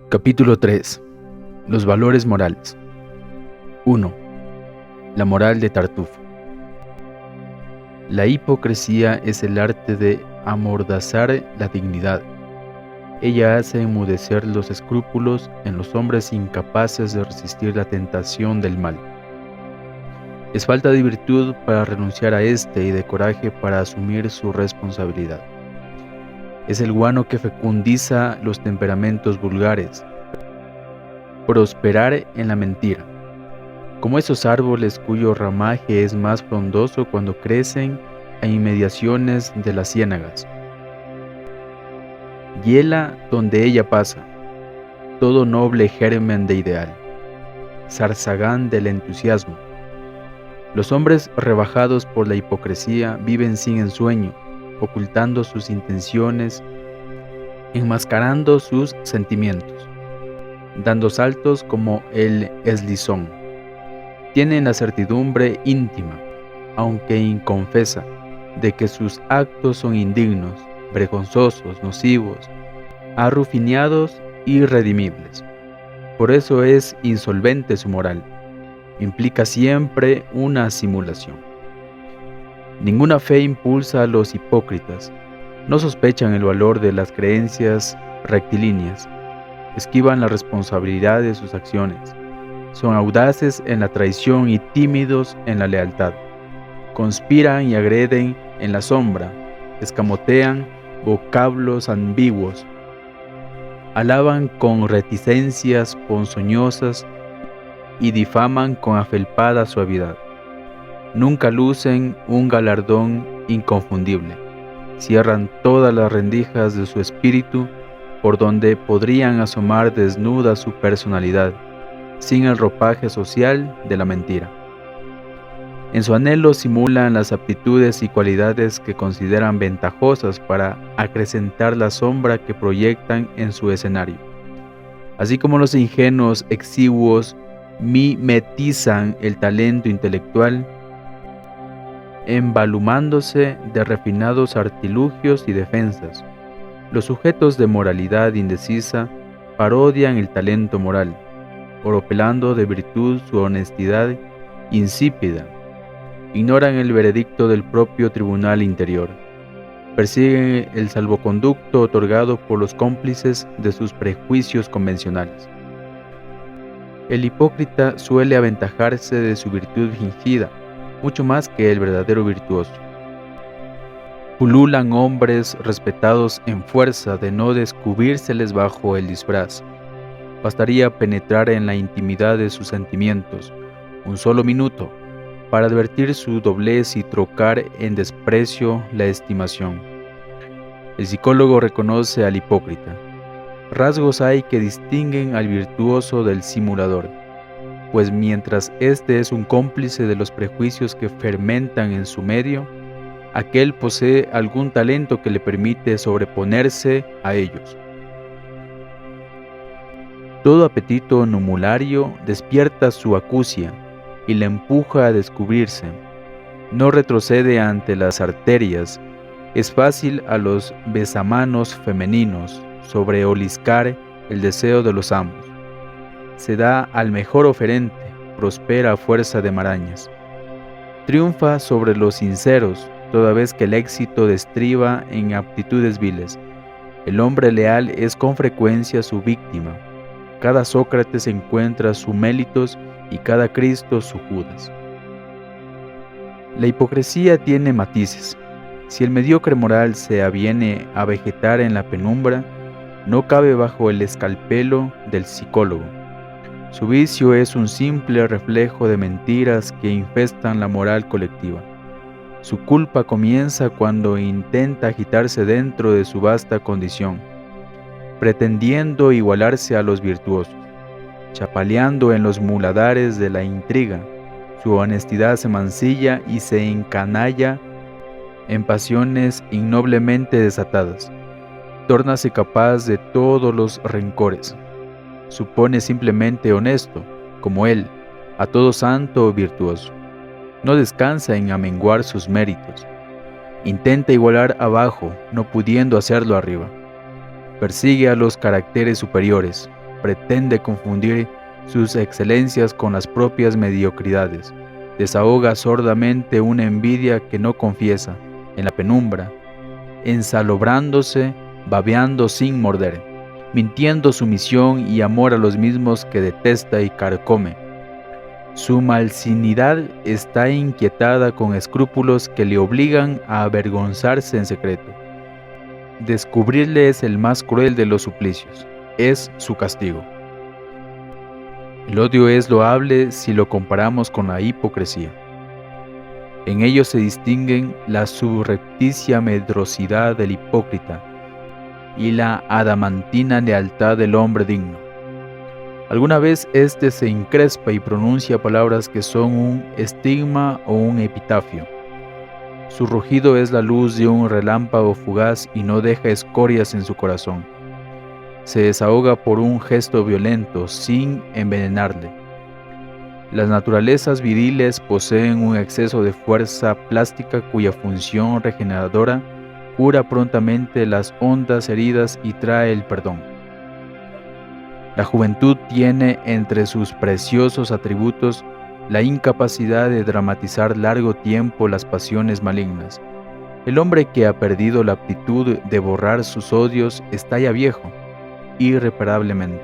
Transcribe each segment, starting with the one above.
Capítulo 3. Los valores morales. 1. La moral de Tartufo. La hipocresía es el arte de amordazar la dignidad. Ella hace enmudecer los escrúpulos en los hombres incapaces de resistir la tentación del mal. Es falta de virtud para renunciar a éste y de coraje para asumir su responsabilidad. Es el guano que fecundiza los temperamentos vulgares. Prosperar en la mentira. Como esos árboles cuyo ramaje es más frondoso cuando crecen a inmediaciones de las ciénagas. Hiela donde ella pasa, todo noble germen de ideal, zarzagán del entusiasmo. Los hombres rebajados por la hipocresía viven sin ensueño, ocultando sus intenciones, enmascarando sus sentimientos, dando saltos como el eslizón. Tienen la certidumbre íntima, aunque inconfesa, de que sus actos son indignos, vergonzosos, nocivos, arrufiñados y irredimibles. Por eso es insolvente su moral. Implica siempre una simulación. Ninguna fe impulsa a los hipócritas. No sospechan el valor de las creencias rectilíneas. Esquivan la responsabilidad de sus acciones. Son audaces en la traición y tímidos en la lealtad. Conspiran y agreden en la sombra. Escamotean vocablos ambiguos. Alaban con reticencias ponzoñosas y difaman con afelpada suavidad. Nunca lucen un galardón inconfundible. Cierran todas las rendijas de su espíritu por donde podrían asomar desnuda su personalidad, sin el ropaje social de la mentira. En su anhelo simulan las aptitudes y cualidades que consideran ventajosas para acrecentar la sombra que proyectan en su escenario. Así como los ingenuos exiguos mimetizan el talento intelectual, embalumándose de refinados artilugios y defensas, los sujetos de moralidad indecisa parodian el talento moral, oropelando de virtud su honestidad insípida. Ignoran el veredicto del propio tribunal interior. Persiguen el salvoconducto otorgado por los cómplices de sus prejuicios convencionales. El hipócrita suele aventajarse de su virtud fingida, mucho más que el verdadero virtuoso. Pululan hombres respetados en fuerza de no descubrírseles bajo el disfraz. Bastaría penetrar en la intimidad de sus sentimientos, un solo minuto, para advertir su doblez y trocar en desprecio la estimación. El psicólogo reconoce al hipócrita. Rasgos hay que distinguen al virtuoso del simulador, pues mientras éste es un cómplice de los prejuicios que fermentan en su medio, aquel posee algún talento que le permite sobreponerse a ellos. Todo apetito numulario despierta su acucia y le empuja a descubrirse. No retrocede ante las arterias. Es fácil a los besamanos femeninos sobreoliscar el deseo de los amos. Se da al mejor oferente, prospera a fuerza de marañas. Triunfa sobre los sinceros, toda vez que el éxito destriba en aptitudes viles. El hombre leal es con frecuencia su víctima. Cada Sócrates encuentra sus Mélitos y cada Cristo su Judas. La hipocresía tiene matices. Si el mediocre moral se aviene a vegetar en la penumbra, no cabe bajo el escalpelo del psicólogo. Su vicio es un simple reflejo de mentiras que infestan la moral colectiva. Su culpa comienza cuando intenta agitarse dentro de su vasta condición, pretendiendo igualarse a los virtuosos. Chapaleando en los muladares de la intriga, su honestidad se mancilla y se encanalla en pasiones ignoblemente desatadas. Tórnase capaz de todos los rencores. Supone simplemente honesto, como él, a todo santo o virtuoso. No descansa en amenguar sus méritos. Intenta igualar abajo, no pudiendo hacerlo arriba. Persigue a los caracteres superiores, pretende confundir sus excelencias con las propias mediocridades. Desahoga sordamente una envidia que no confiesa, en la penumbra, ensalobrándose, babeando sin morder, mintiendo sumisión y amor a los mismos que detesta y carcome. Su malsinidad está inquietada con escrúpulos que le obligan a avergonzarse en secreto. Descubrirle es el más cruel de los suplicios, es su castigo. El odio es loable si lo comparamos con la hipocresía. En ello se distinguen la subrepticia medrosidad del hipócrita y la adamantina lealtad del hombre digno. Alguna vez éste se encrespa y pronuncia palabras que son un estigma o un epitafio. Su rugido es la luz de un relámpago fugaz y no deja escorias en su corazón. Se desahoga por un gesto violento, sin envenenarle. Las naturalezas viriles poseen un exceso de fuerza plástica cuya función regeneradora cura prontamente las hondas heridas y trae el perdón. La juventud tiene entre sus preciosos atributos la incapacidad de dramatizar largo tiempo las pasiones malignas. El hombre que ha perdido la aptitud de borrar sus odios está ya viejo, irreparablemente.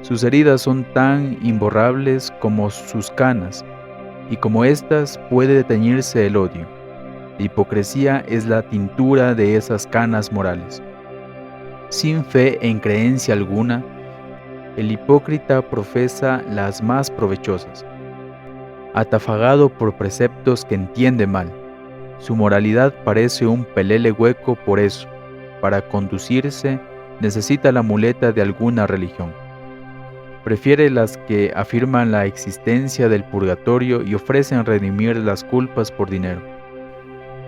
Sus heridas son tan imborrables como sus canas, y como éstas puede teñirse el odio. La hipocresía es la tintura de esas canas morales. Sin fe en creencia alguna, el hipócrita profesa las más provechosas. Atafagado por preceptos que entiende mal, su moralidad parece un pelele hueco. Por eso, para conducirse, necesita la muleta de alguna religión. Prefiere las que afirman la existencia del purgatorio y ofrecen redimir las culpas por dinero.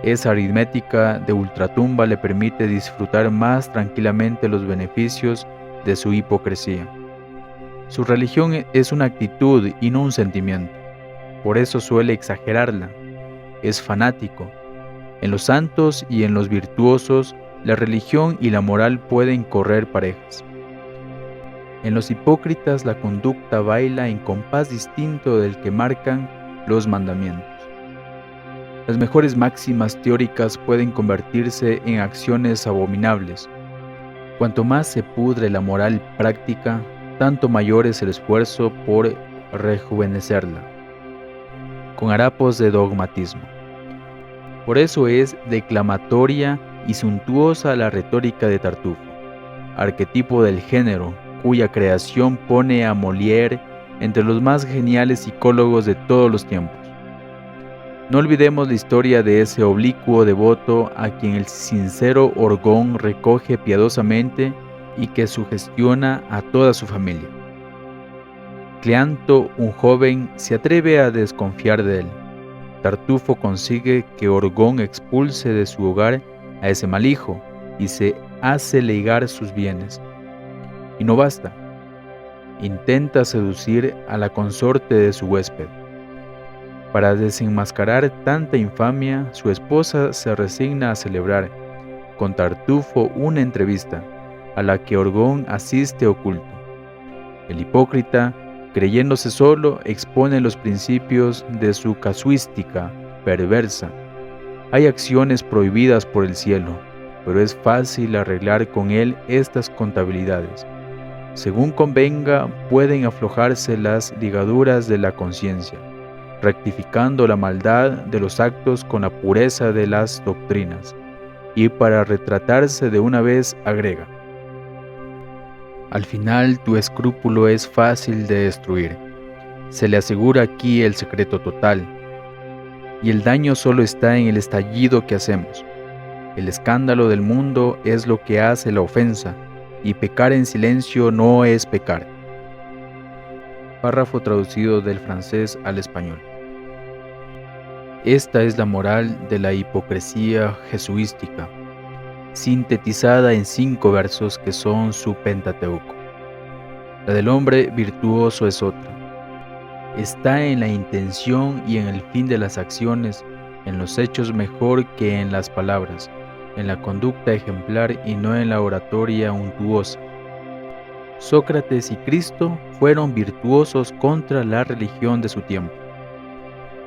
Esa aritmética de ultratumba le permite disfrutar más tranquilamente los beneficios de su hipocresía. Su religión es una actitud y no un sentimiento. Por eso suele exagerarla. Es fanático. En los santos y en los virtuosos, la religión y la moral pueden correr parejas. En los hipócritas la conducta baila en compás distinto del que marcan los mandamientos. Las mejores máximas teóricas pueden convertirse en acciones abominables. Cuanto más se pudre la moral práctica, tanto mayor es el esfuerzo por rejuvenecerla, con harapos de dogmatismo. Por eso es declamatoria y suntuosa la retórica de Tartufo, arquetipo del género, cuya creación pone a Molière entre los más geniales psicólogos de todos los tiempos. No olvidemos la historia de ese oblicuo devoto a quien el sincero Orgón recoge piadosamente y que sugestiona a toda su familia. Cleanto, un joven, se atreve a desconfiar de él. Tartufo consigue que Orgón expulse de su hogar a ese mal hijo y se hace legar sus bienes. Y no basta. Intenta seducir a la consorte de su huésped. Para desenmascarar tanta infamia, su esposa se resigna a celebrar con Tartufo una entrevista, a la que Orgón asiste oculto. El hipócrita, creyéndose solo, expone los principios de su casuística perversa. Hay acciones prohibidas por el cielo, pero es fácil arreglar con él estas contabilidades. Según convenga, pueden aflojarse las ligaduras de la conciencia, rectificando la maldad de los actos con la pureza de las doctrinas. Y para retratarse de una vez agrega: al final tu escrúpulo es fácil de destruir. Se le asegura aquí el secreto total, y el daño solo está en el estallido que hacemos. El escándalo del mundo es lo que hace la ofensa, y pecar en silencio no es pecar. Párrafo traducido del francés al español. Esta es la moral de la hipocresía jesuística, sintetizada en 5 versos que son su Pentateuco. La del hombre virtuoso es otra. Está en la intención y en el fin de las acciones, en los hechos mejor que en las palabras, en la conducta ejemplar y no en la oratoria untuosa. Sócrates y Cristo fueron virtuosos contra la religión de su tiempo.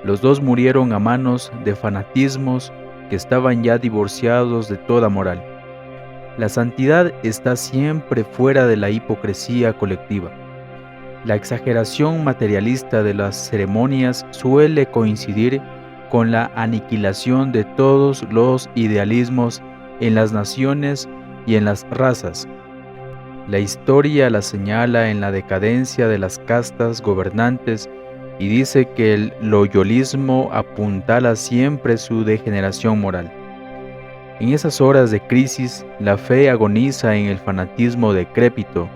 Los dos murieron a manos de fanatismos que estaban ya divorciados de toda moral. La santidad está siempre fuera de la hipocresía colectiva. La exageración materialista de las ceremonias suele coincidir con la aniquilación de todos los idealismos en las naciones y en las razas. La historia la señala en la decadencia de las castas gobernantes y dice que el loyolismo apuntala siempre su degeneración moral. En esas horas de crisis, la fe agoniza en el fanatismo decrépito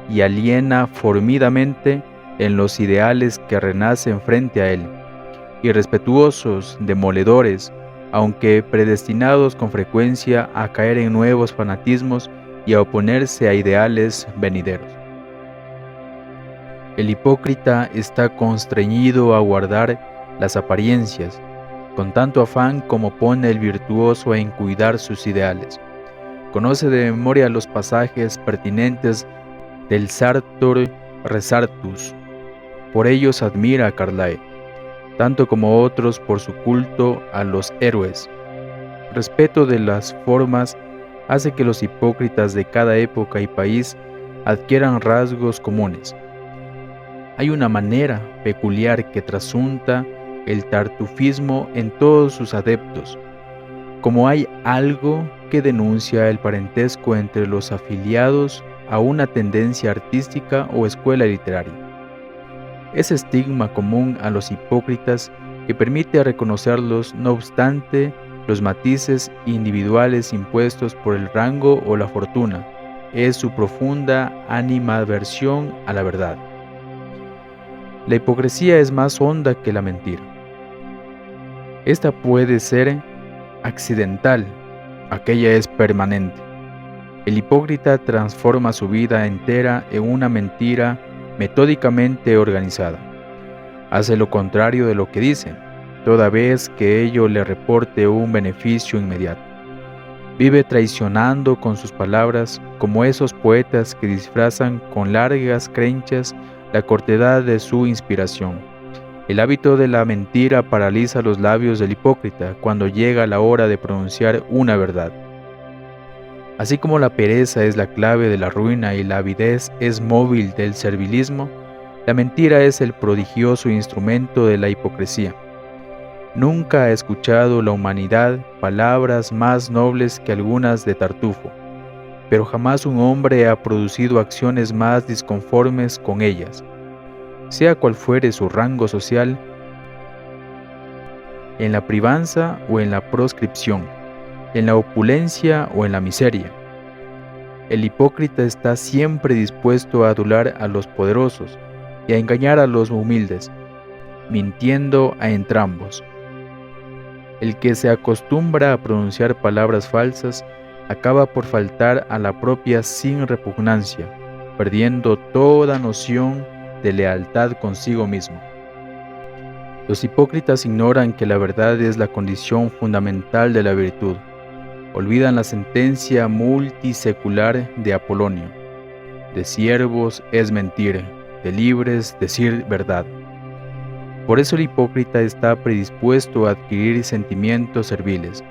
y aliena formidamente en los ideales que renacen frente a él, irrespetuosos, demoledores, aunque predestinados con frecuencia a caer en nuevos fanatismos y a oponerse a ideales venideros. El hipócrita está constreñido a guardar las apariencias, con tanto afán como pone el virtuoso en cuidar sus ideales. Conoce de memoria los pasajes pertinentes del Sartor Resartus. Por ellos admira a Carlyle, tanto como otros por su culto a los héroes. Respeto de las formas hace que los hipócritas de cada época y país adquieran rasgos comunes. Hay una manera peculiar que trasunta el tartufismo en todos sus adeptos, como hay algo que denuncia el parentesco entre los afiliados a una tendencia artística o escuela literaria. Ese estigma común a los hipócritas que permite reconocerlos, no obstante los matices individuales impuestos por el rango o la fortuna, es su profunda animadversión a la verdad. La hipocresía es más honda que la mentira. Esta puede ser accidental, aquella es permanente. El hipócrita transforma su vida entera en una mentira metódicamente organizada. Hace lo contrario de lo que dice, toda vez que ello le reporte un beneficio inmediato. Vive traicionando con sus palabras, como esos poetas que disfrazan con largas crenchas la cortedad de su inspiración. El hábito de la mentira paraliza los labios del hipócrita cuando llega la hora de pronunciar una verdad. Así como la pereza es la clave de la ruina y la avidez es móvil del servilismo, la mentira es el prodigioso instrumento de la hipocresía. Nunca ha escuchado la humanidad palabras más nobles que algunas de Tartufo, pero jamás un hombre ha producido acciones más disconformes con ellas. Sea cual fuere su rango social, en la privanza o en la proscripción, en la opulencia o en la miseria. El hipócrita está siempre dispuesto a adular a los poderosos y a engañar a los humildes, mintiendo a entrambos. El que se acostumbra a pronunciar palabras falsas acaba por faltar a la propia sin repugnancia, perdiendo toda noción de lealtad consigo mismo. Los hipócritas ignoran que la verdad es la condición fundamental de la virtud. Olvidan la sentencia multisecular de Apolonio: de siervos es mentir, de libres decir verdad. Por eso el hipócrita está predispuesto a adquirir sentimientos serviles.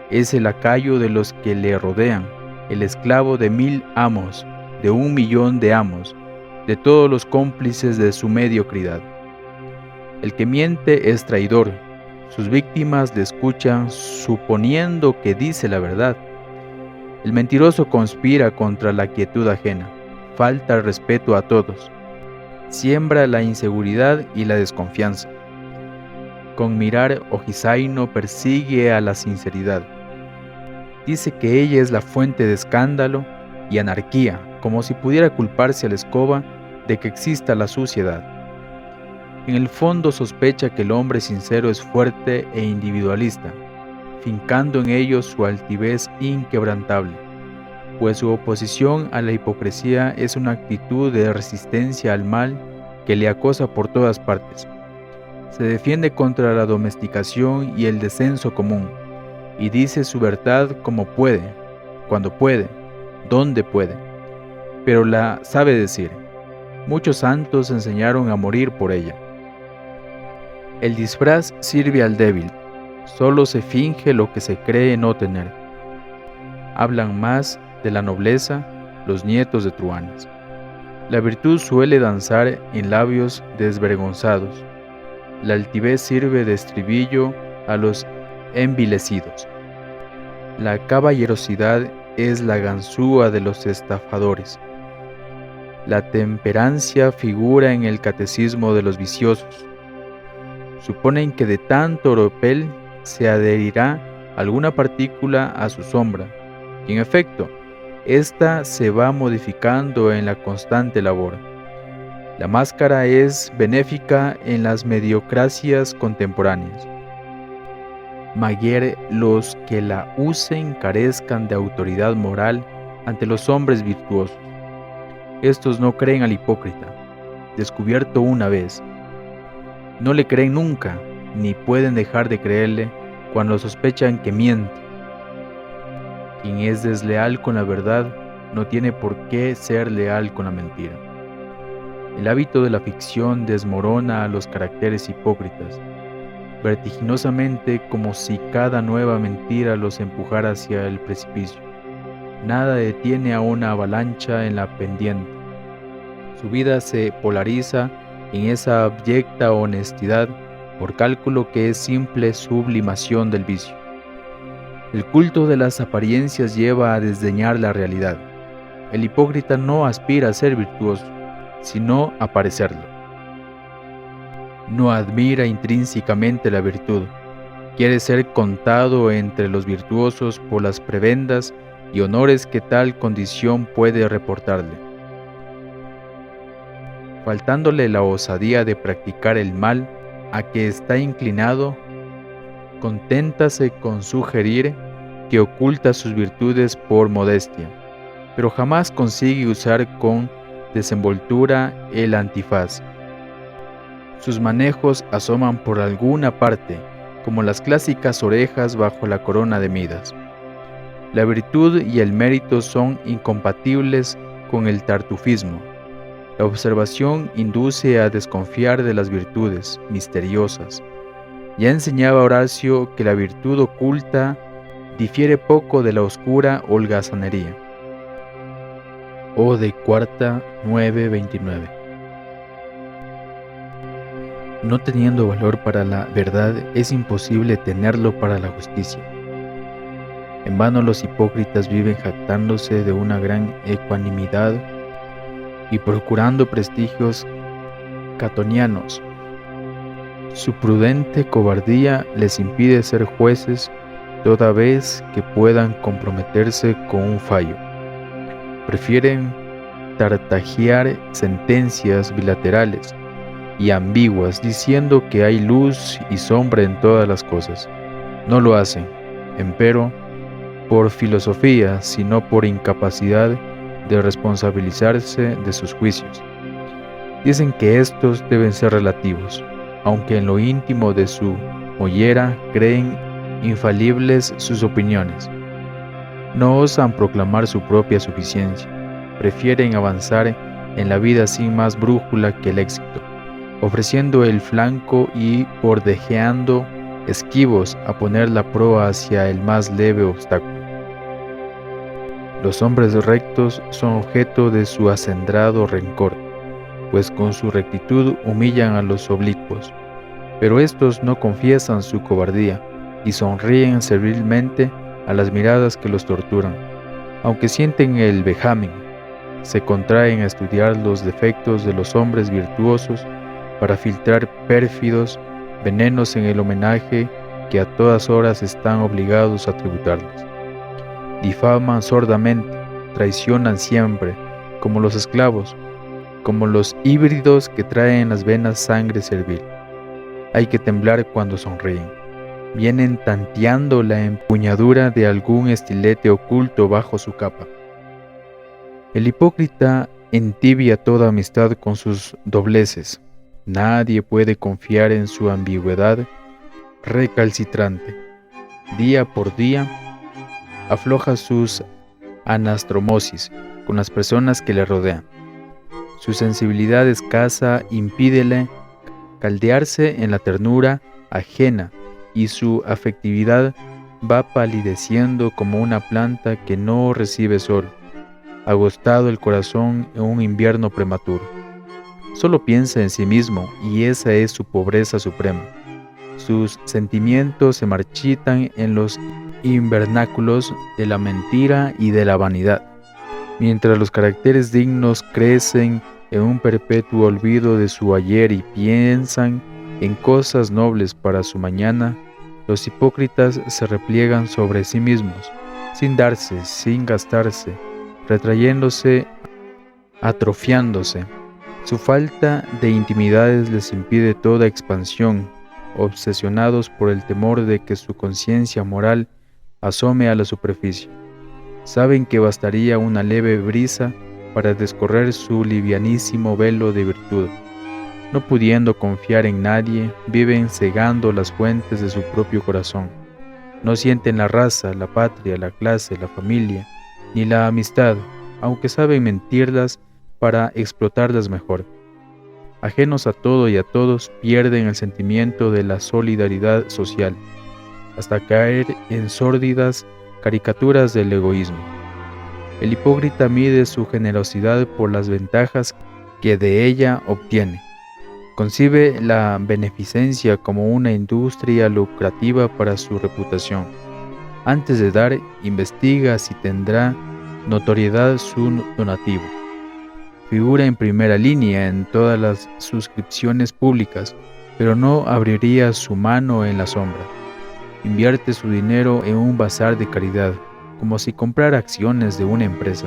Es el lacayo de los que le rodean, el esclavo de 1000 amos, de 1.000.000 de amos, de todos los cómplices de su mediocridad. El que miente es traidor. Sus víctimas le escuchan suponiendo que dice la verdad. El mentiroso conspira contra la quietud ajena, falta el respeto a todos, siembra la inseguridad y la desconfianza. Con mirar ojizaino persigue a la sinceridad. Dice que ella es la fuente de escándalo y anarquía, como si pudiera culparse a la escoba de que exista la suciedad. En el fondo sospecha que el hombre sincero es fuerte e individualista, fincando en ello su altivez inquebrantable, pues su oposición a la hipocresía es una actitud de resistencia al mal que le acosa por todas partes. Se defiende contra la domesticación y el descenso común, y dice su verdad como puede, cuando puede, donde puede. pero la sabe decir. Muchos santos enseñaron a morir por ella. El disfraz sirve al débil, solo se finge lo que se cree no tener. Hablan más de la nobleza los nietos de truanas. La virtud suele danzar en labios desvergonzados. La altivez sirve de estribillo a los envilecidos. La caballerosidad es la ganzúa de los estafadores. La temperancia figura en el catecismo de los viciosos. Suponen que de tanto oropel se adherirá alguna partícula a su sombra, y en efecto, ésta se va modificando en la constante labor. La máscara es benéfica en las mediocracias contemporáneas. Maguer los que la usen carezcan de autoridad moral ante los hombres virtuosos. Estos no creen al hipócrita, descubierto una vez. No le creen nunca, ni pueden dejar de creerle cuando sospechan que miente. Quien es desleal con la verdad no tiene por qué ser leal con la mentira. El hábito de la ficción desmorona a los caracteres hipócritas, vertiginosamente, como si cada nueva mentira los empujara hacia el precipicio. Nada detiene a una avalancha en la pendiente. Su vida se polariza en esa abyecta honestidad por cálculo que es simple sublimación del vicio. El culto de las apariencias lleva a desdeñar la realidad. El hipócrita no aspira a ser virtuoso, sino a parecerlo. No admira intrínsecamente la virtud, quiere ser contado entre los virtuosos por las prebendas y honores que tal condición puede reportarle. Faltándole la osadía de practicar el mal a que está inclinado, conténtase con sugerir que oculta sus virtudes por modestia, pero jamás consigue usar con desenvoltura el antifaz. Sus manejos asoman por alguna parte, como las clásicas orejas bajo la corona de Midas. La virtud y el mérito son incompatibles con el tartufismo. La observación induce a desconfiar de las virtudes misteriosas. Ya enseñaba Horacio que la virtud oculta difiere poco de la oscura holgazanería. Ode cuarta 9:29. No teniendo valor para la verdad, es imposible tenerlo para la justicia. En vano los hipócritas viven jactándose de una gran ecuanimidad y procurando prestigios catonianos. Su prudente cobardía les impide ser jueces toda vez que puedan comprometerse con un fallo. Prefieren tartajear sentencias bilaterales y ambiguas diciendo que hay luz y sombra en todas las cosas. No lo hacen, empero, por filosofía, sino por incapacidad de responsabilizarse de sus juicios. Dicen que estos deben ser relativos, aunque en lo íntimo de su mollera creen infalibles sus opiniones. No osan proclamar su propia suficiencia, prefieren avanzar en la vida sin más brújula que el éxito, ofreciendo el flanco y bordejeando esquivos a poner la proa hacia el más leve obstáculo. Los hombres rectos son objeto de su acendrado rencor, pues con su rectitud humillan a los oblicuos, pero estos no confiesan su cobardía y sonríen servilmente a las miradas que los torturan. Aunque sienten el vejamen, se contraen a estudiar los defectos de los hombres virtuosos para filtrar pérfidos venenos en el homenaje que a todas horas están obligados a tributarles. Difaman sordamente, traicionan siempre, como los esclavos, como los híbridos que traen en las venas sangre servil. Hay que temblar cuando sonríen. Vienen tanteando la empuñadura de algún estilete oculto bajo su capa. El hipócrita entibia toda amistad con sus dobleces. Nadie puede confiar en su ambigüedad recalcitrante. Día por día afloja sus anastromosis con las personas que le rodean. Su sensibilidad escasa impídele caldearse en la ternura ajena y su afectividad va palideciendo como una planta que no recibe sol, agostado el corazón en un invierno prematuro. Solo piensa en sí mismo y esa es su pobreza suprema. Sus sentimientos se marchitan en los invernáculos de la mentira y de la vanidad, mientras los caracteres dignos crecen en un perpetuo olvido de su ayer y piensan en cosas nobles para su mañana. Los hipócritas se repliegan sobre sí mismos, sin darse, sin gastarse, retrayéndose, atrofiándose. Su falta de intimidades les impide toda expansión, obsesionados por el temor de que su conciencia moral asome a la superficie. Saben que bastaría una leve brisa para descorrer su livianísimo velo de virtud. No pudiendo confiar en nadie, viven cegando las fuentes de su propio corazón. No sienten la raza, la patria, la clase, la familia, ni la amistad, aunque saben mentirlas para explotarlas mejor. Ajenos a todo y a todos, pierden el sentimiento de la solidaridad social, hasta caer en sórdidas caricaturas del egoísmo. El hipócrita mide su generosidad por las ventajas que de ella obtiene. Concibe la beneficencia como una industria lucrativa para su reputación. Antes de dar, investiga si tendrá notoriedad su donativo. Figura en primera línea en todas las suscripciones públicas, pero no abriría su mano en la sombra. Invierte su dinero en un bazar de caridad, como si comprara acciones de una empresa.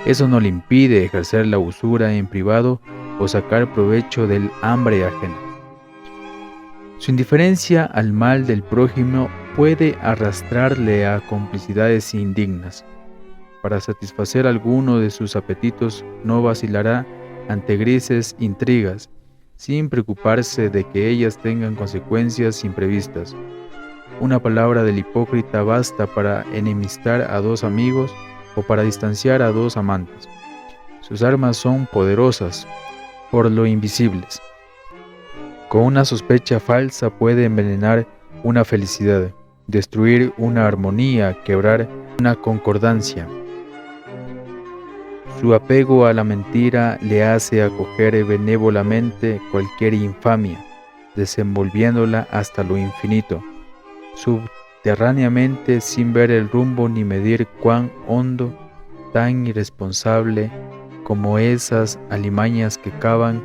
Eso no le impide ejercer la usura en privado o sacar provecho del hambre ajena. Su indiferencia al mal del prójimo puede arrastrarle a complicidades indignas. Para satisfacer alguno de sus apetitos no vacilará ante grises intrigas, sin preocuparse de que ellas tengan consecuencias imprevistas. Una palabra del hipócrita basta para enemistar a dos amigos o para distanciar a dos amantes. Sus armas son poderosas por lo invisibles. Con una sospecha falsa puede envenenar una felicidad, destruir una armonía, quebrar una concordancia. Su apego a la mentira le hace acoger benévolamente cualquier infamia, desenvolviéndola hasta lo infinito, subterráneamente sin ver el rumbo ni medir cuán hondo, tan irresponsable como esas alimañas que cavan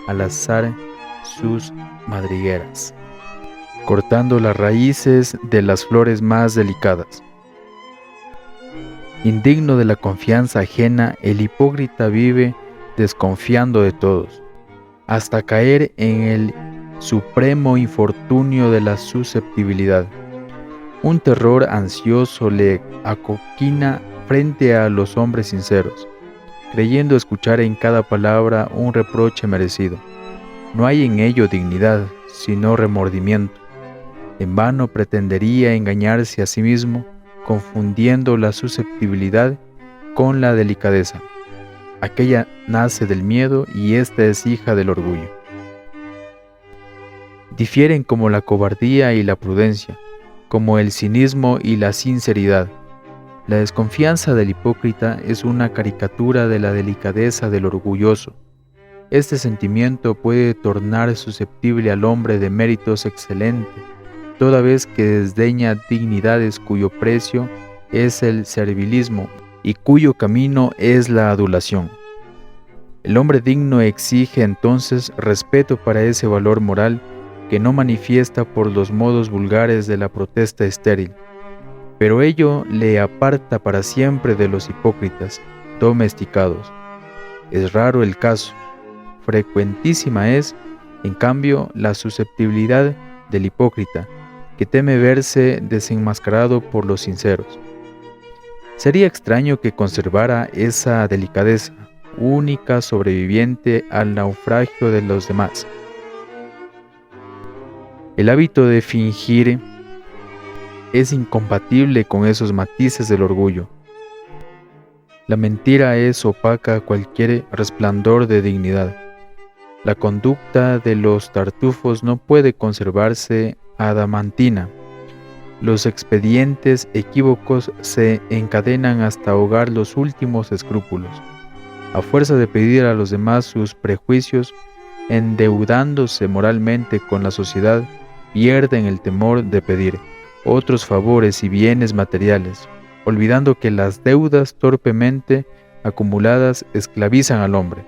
al azar sus madrigueras, cortando las raíces de las flores más delicadas. Indigno de la confianza ajena, el hipócrita vive desconfiando de todos, hasta caer en el supremo infortunio de la susceptibilidad. Un terror ansioso le acoquina frente a los hombres sinceros, creyendo escuchar en cada palabra un reproche merecido. No hay en ello dignidad, sino remordimiento. En vano pretendería engañarse a sí mismo, confundiendo la susceptibilidad con la delicadeza. Aquella nace del miedo y esta es hija del orgullo. Difieren como la cobardía y la prudencia, como el cinismo y la sinceridad. La desconfianza del hipócrita es una caricatura de la delicadeza del orgulloso. Este sentimiento puede tornar susceptible al hombre de méritos excelentes, toda vez que desdeña dignidades cuyo precio es el servilismo y cuyo camino es la adulación. El hombre digno exige entonces respeto para ese valor moral que no manifiesta por los modos vulgares de la protesta estéril, pero ello le aparta para siempre de los hipócritas domesticados. Es raro el caso, frecuentísima es, en cambio, la susceptibilidad del hipócrita, que teme verse desenmascarado por los sinceros. Sería extraño que conservara esa delicadeza, única sobreviviente al naufragio de los demás. El hábito de fingir es incompatible con esos matices del orgullo. La mentira es opaca a cualquier resplandor de dignidad. La conducta de los tartufos no puede conservarse adamantina. Los expedientes equívocos se encadenan hasta ahogar los últimos escrúpulos. A fuerza de pedir a los demás sus prejuicios, endeudándose moralmente con la sociedad, pierden el temor de pedir otros favores y bienes materiales, olvidando que las deudas torpemente acumuladas esclavizan al hombre.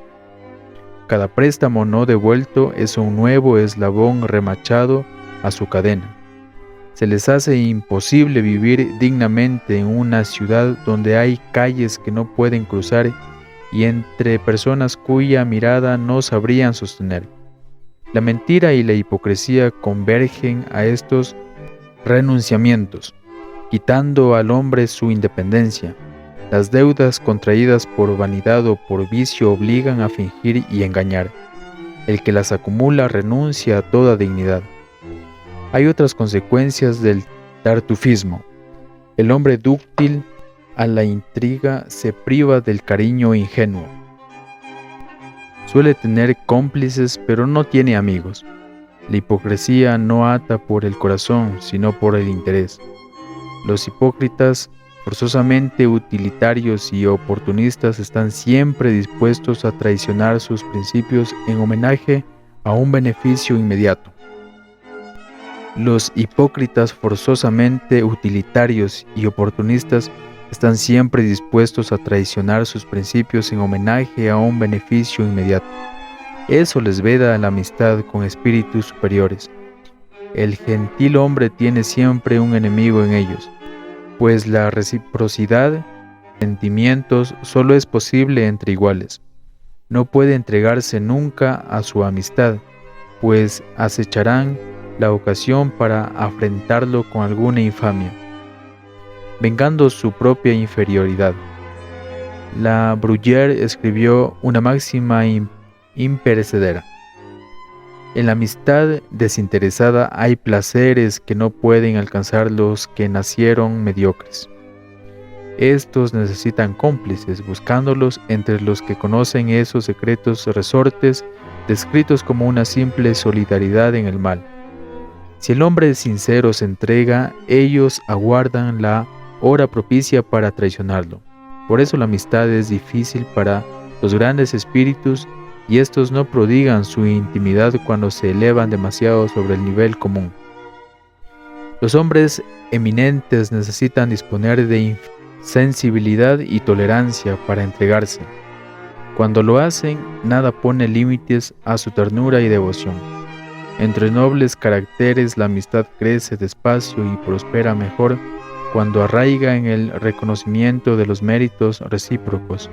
Cada préstamo no devuelto es un nuevo eslabón remachado a su cadena. Se les hace imposible vivir dignamente en una ciudad donde hay calles que no pueden cruzar y entre personas cuya mirada no sabrían sostener. La mentira y la hipocresía convergen a estos renunciamientos, quitando al hombre su independencia. Las deudas contraídas por vanidad o por vicio obligan a fingir y engañar. El que las acumula renuncia a toda dignidad. Hay otras consecuencias del tartufismo. El hombre dúctil a la intriga se priva del cariño ingenuo. Suele tener cómplices, pero no tiene amigos. La hipocresía no ata por el corazón, sino por el interés. Los hipócritas, forzosamente utilitarios y oportunistas, están siempre dispuestos a traicionar sus principios en homenaje a un beneficio inmediato. Los hipócritas forzosamente utilitarios y oportunistas están siempre dispuestos a traicionar sus principios en homenaje a un beneficio inmediato. Eso les veda la amistad con espíritus superiores. El gentil hombre tiene siempre un enemigo en ellos, pues la reciprocidad de sentimientos solo es posible entre iguales. No puede entregarse nunca a su amistad, pues acecharán la ocasión para afrentarlo con alguna infamia, vengando su propia inferioridad. La Bruyère escribió una máxima imperecedera: en la amistad desinteresada hay placeres que no pueden alcanzar los que nacieron mediocres. Estos necesitan cómplices, buscándolos entre los que conocen esos secretos resortes descritos como una simple solidaridad en el mal. Si el hombre sincero se entrega, ellos aguardan la hora propicia para traicionarlo. Por eso la amistad es difícil para los grandes espíritus y estos no prodigan su intimidad cuando se elevan demasiado sobre el nivel común. Los hombres eminentes necesitan disponer de sensibilidad y tolerancia para entregarse. Cuando lo hacen, nada pone límites a su ternura y devoción. Entre nobles caracteres la amistad crece despacio y prospera mejor cuando arraiga en el reconocimiento de los méritos recíprocos.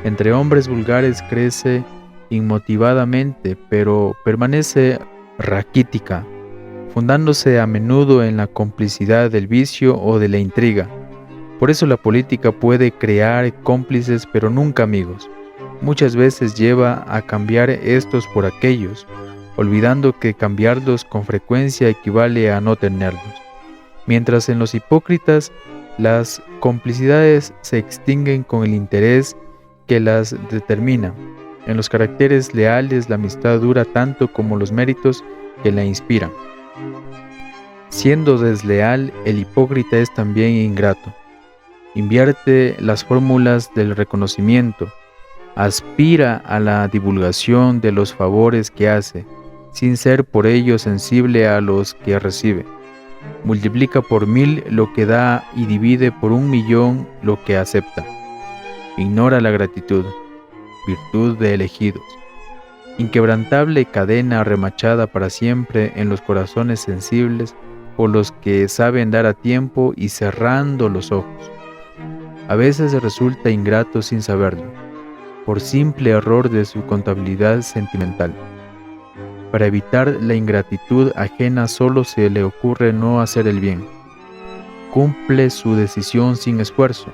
Entre hombres vulgares crece inmotivadamente, pero permanece raquítica, fundándose a menudo en la complicidad del vicio o de la intriga. Por eso la política puede crear cómplices, pero nunca amigos. Muchas veces lleva a cambiar estos por aquellos, olvidando que cambiarlos con frecuencia equivale a no tenerlos. Mientras en los hipócritas las complicidades se extinguen con el interés que las determina. En los caracteres leales la amistad dura tanto como los méritos que la inspiran. Siendo desleal, el hipócrita es también ingrato. Invierte las fórmulas del reconocimiento, aspira a la divulgación de los favores que hace, sin ser por ello sensible a los que recibe. Multiplica por 1000 lo que da y divide por 1.000.000 lo que acepta. Ignora la gratitud, virtud de elegidos. Inquebrantable cadena remachada para siempre en los corazones sensibles por los que saben dar a tiempo y cerrando los ojos. A veces resulta ingrato sin saberlo, por simple error de su contabilidad sentimental. Para evitar la ingratitud ajena solo se le ocurre no hacer el bien. Cumple su decisión sin esfuerzo,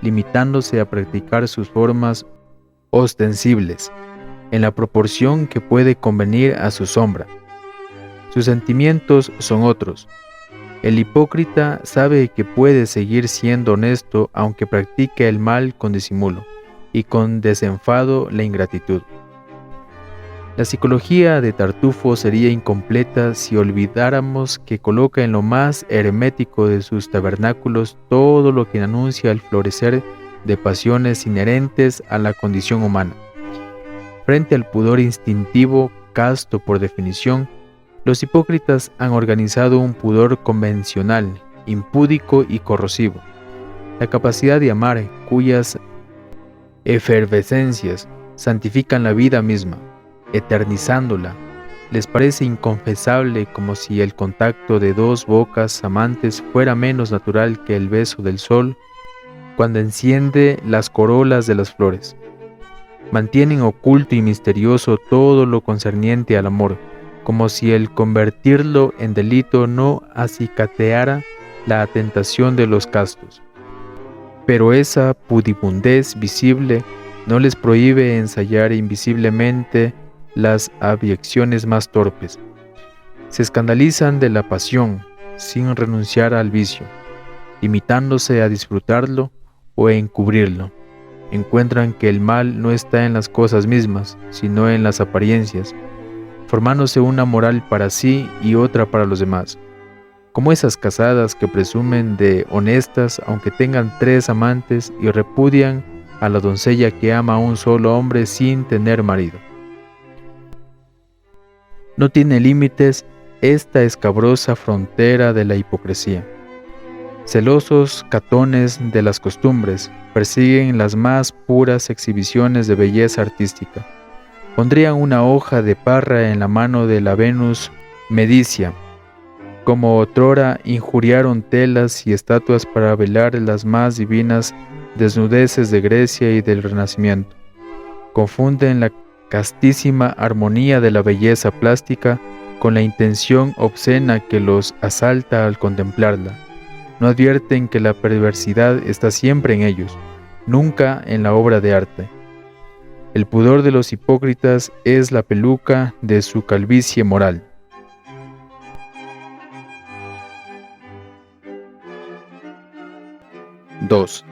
limitándose a practicar sus formas ostensibles, en la proporción que puede convenir a su sombra. Sus sentimientos son otros. El hipócrita sabe que puede seguir siendo honesto aunque practique el mal con disimulo y con desenfado la ingratitud. La psicología de Tartufo sería incompleta si olvidáramos que coloca en lo más hermético de sus tabernáculos todo lo que anuncia el florecer de pasiones inherentes a la condición humana. Frente al pudor instintivo, casto por definición, los hipócritas han organizado un pudor convencional, impúdico y corrosivo. La capacidad de amar, cuyas efervescencias santifican la vida misma, eternizándola, les parece inconfesable, como si el contacto de dos bocas amantes fuera menos natural que el beso del sol cuando enciende las corolas de las flores. Mantienen oculto y misterioso todo lo concerniente al amor, como si el convertirlo en delito no acicateara la tentación de los castos. Pero esa pudibundez visible no les prohíbe ensayar invisiblemente las abyecciones más torpes. Se escandalizan de la pasión sin renunciar al vicio, limitándose a disfrutarlo o a encubrirlo. Encuentran que el mal no está en las cosas mismas, sino en las apariencias, formándose una moral para sí y otra para los demás, como esas casadas que presumen de honestas aunque tengan 3 amantes y repudian a la doncella que ama a un solo hombre sin tener marido. No tiene límites esta escabrosa frontera de la hipocresía. Celosos catones de las costumbres persiguen las más puras exhibiciones de belleza artística. Pondrían una hoja de parra en la mano de la Venus Medicia, como otrora injuriaron telas y estatuas para velar las más divinas desnudeces de Grecia y del Renacimiento. Confunden la castísima armonía de la belleza plástica con la intención obscena que los asalta al contemplarla. No advierten que la perversidad está siempre en ellos, nunca en la obra de arte. El pudor de los hipócritas es la peluca de su calvicie moral. (2)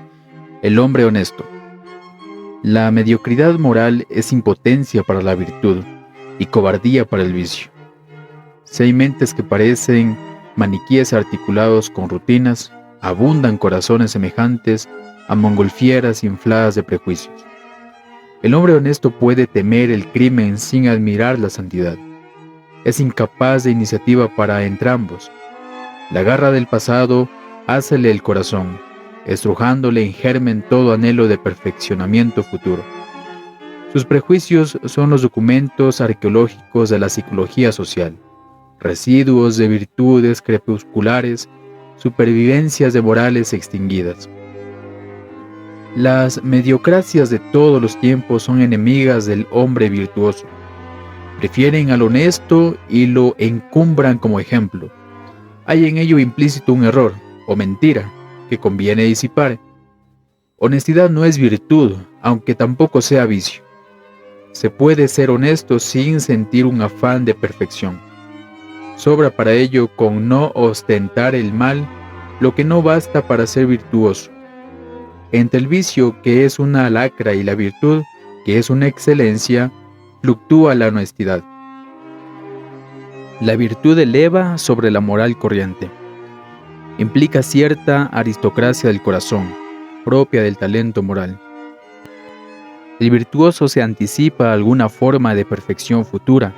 El hombre honesto. La mediocridad moral es impotencia para la virtud y cobardía para el vicio. Si hay mentes que parecen maniquíes articulados con rutinas, abundan corazones semejantes a mongolfieras infladas de prejuicios. El hombre honesto puede temer el crimen sin admirar la santidad. Es incapaz de iniciativa para entrambos. La garra del pasado hácele el corazón, estrujándole en germen todo anhelo de perfeccionamiento futuro. Sus prejuicios son los documentos arqueológicos de la psicología social, residuos de virtudes crepusculares, supervivencias de morales extinguidas. Las mediocracias de todos los tiempos son enemigas del hombre virtuoso. Prefieren al honesto y lo encumbran como ejemplo. Hay en ello implícito un error o mentira que conviene disipar. Honestidad no es virtud, aunque tampoco sea vicio. Se puede ser honesto sin sentir un afán de perfección. Sobra para ello con no ostentar el mal lo que no basta para ser virtuoso. Entre el vicio, que es una lacra, y la virtud, que es una excelencia, fluctúa la honestidad. La virtud eleva sobre la moral corriente. Implica cierta aristocracia del corazón, propia del talento moral. El virtuoso se anticipa a alguna forma de perfección futura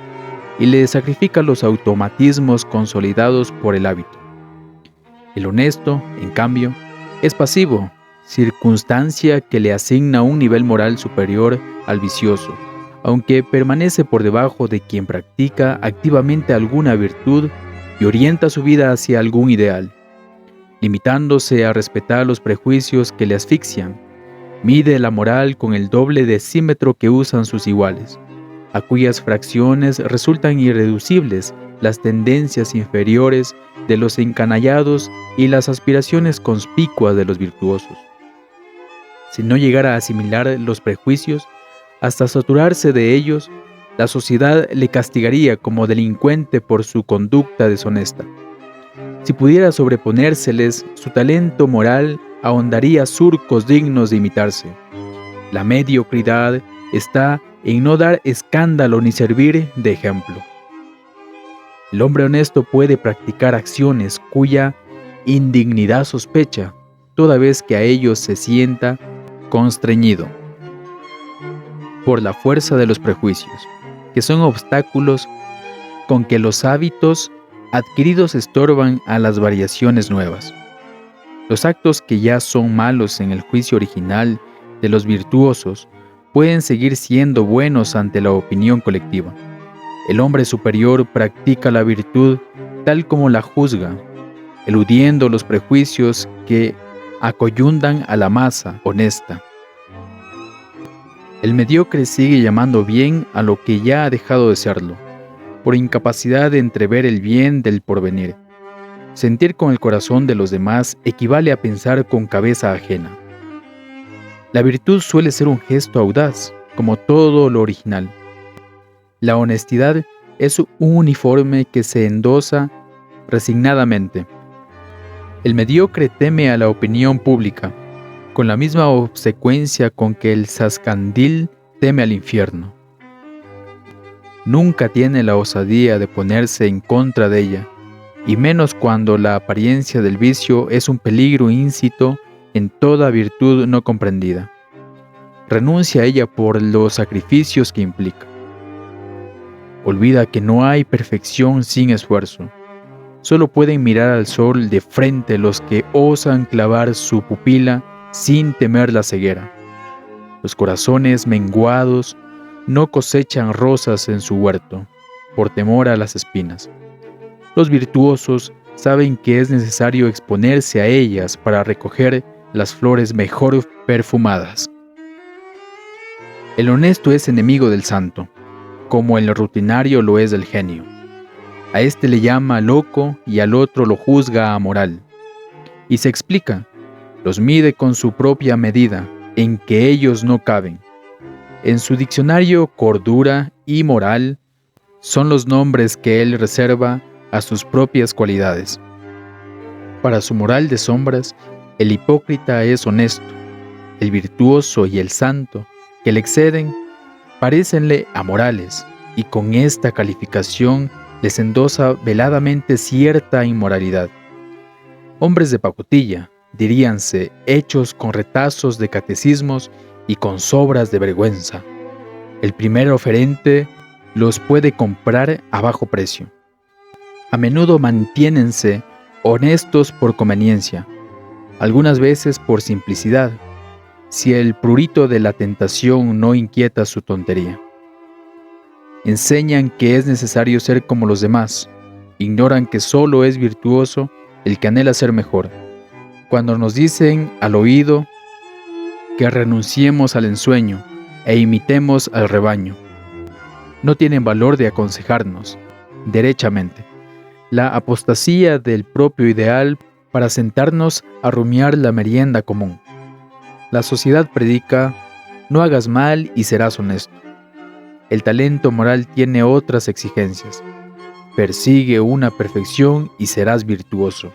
y le sacrifica los automatismos consolidados por el hábito. El honesto, en cambio, es pasivo, circunstancia que le asigna un nivel moral superior al vicioso, aunque permanece por debajo de quien practica activamente alguna virtud y orienta su vida hacia algún ideal. Limitándose a respetar los prejuicios que le asfixian, mide la moral con el doble decímetro que usan sus iguales, a cuyas fracciones resultan irreducibles las tendencias inferiores de los encanallados y las aspiraciones conspicuas de los virtuosos. Si no llegara a asimilar los prejuicios, hasta saturarse de ellos, la sociedad le castigaría como delincuente por su conducta deshonesta. Si pudiera sobreponérseles, su talento moral ahondaría surcos dignos de imitarse. La mediocridad está en no dar escándalo ni servir de ejemplo. El hombre honesto puede practicar acciones cuya indignidad sospecha, toda vez que a ellos se sienta constreñido por la fuerza de los prejuicios, que son obstáculos con que los hábitos adquiridos estorban a las variaciones nuevas. Los actos que ya son malos en el juicio original de los virtuosos pueden seguir siendo buenos ante la opinión colectiva. El hombre superior practica la virtud tal como la juzga, eludiendo los prejuicios que acoyundan a la masa honesta. El mediocre sigue llamando bien a lo que ya ha dejado de serlo, por incapacidad de entrever el bien del porvenir. Sentir con el corazón de los demás equivale a pensar con cabeza ajena. La virtud suele ser un gesto audaz, como todo lo original. La honestidad es un uniforme que se endosa resignadamente. El mediocre teme a la opinión pública, con la misma obsecuencia con que el zascandil teme al infierno. Nunca tiene la osadía de ponerse en contra de ella, y menos cuando la apariencia del vicio es un peligro íncito en toda virtud no comprendida. Renuncia a ella por los sacrificios que implica. Olvida que no hay perfección sin esfuerzo. Solo pueden mirar al sol de frente los que osan clavar su pupila sin temer la ceguera. Los corazones menguados no cosechan rosas en su huerto, por temor a las espinas. Los virtuosos saben que es necesario exponerse a ellas para recoger las flores mejor perfumadas. El honesto es enemigo del santo, como el rutinario lo es del genio. A este le llama loco y al otro lo juzga amoral. Y se explica, los mide con su propia medida, en que ellos no caben. En su diccionario, cordura y moral son los nombres que él reserva a sus propias cualidades. Para su moral de sombras, el hipócrita es honesto, el virtuoso y el santo, que le exceden, parécenle amorales, y con esta calificación les endosa veladamente cierta inmoralidad. Hombres de pacotilla, diríanse, hechos con retazos de catecismos y con sobras de vergüenza. El primer oferente los puede comprar a bajo precio. A menudo mantiénense honestos por conveniencia, algunas veces por simplicidad, si el prurito de la tentación no inquieta su tontería. Enseñan que es necesario ser como los demás, ignoran que solo es virtuoso el que anhela ser mejor. Cuando nos dicen al oído que renunciemos al ensueño e imitemos al rebaño, no tienen valor de aconsejarnos derechamente la apostasía del propio ideal para sentarnos a rumiar la merienda común. La sociedad predica, no hagas mal y serás honesto. El talento moral tiene otras exigencias. Persigue una perfección y serás virtuoso.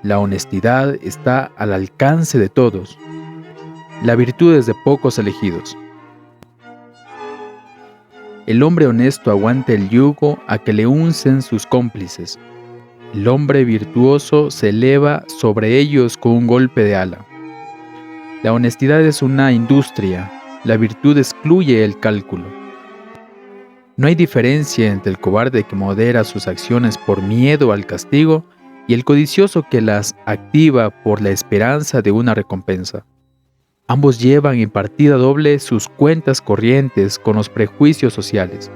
La honestidad está al alcance de todos. La virtud es de pocos elegidos. El hombre honesto aguanta el yugo a que le uncen sus cómplices. El hombre virtuoso se eleva sobre ellos con un golpe de ala. La honestidad es una industria, la virtud excluye el cálculo. No hay diferencia entre el cobarde que modera sus acciones por miedo al castigo y el codicioso que las activa por la esperanza de una recompensa. Ambos llevan en partida doble sus cuentas corrientes con los prejuicios sociales.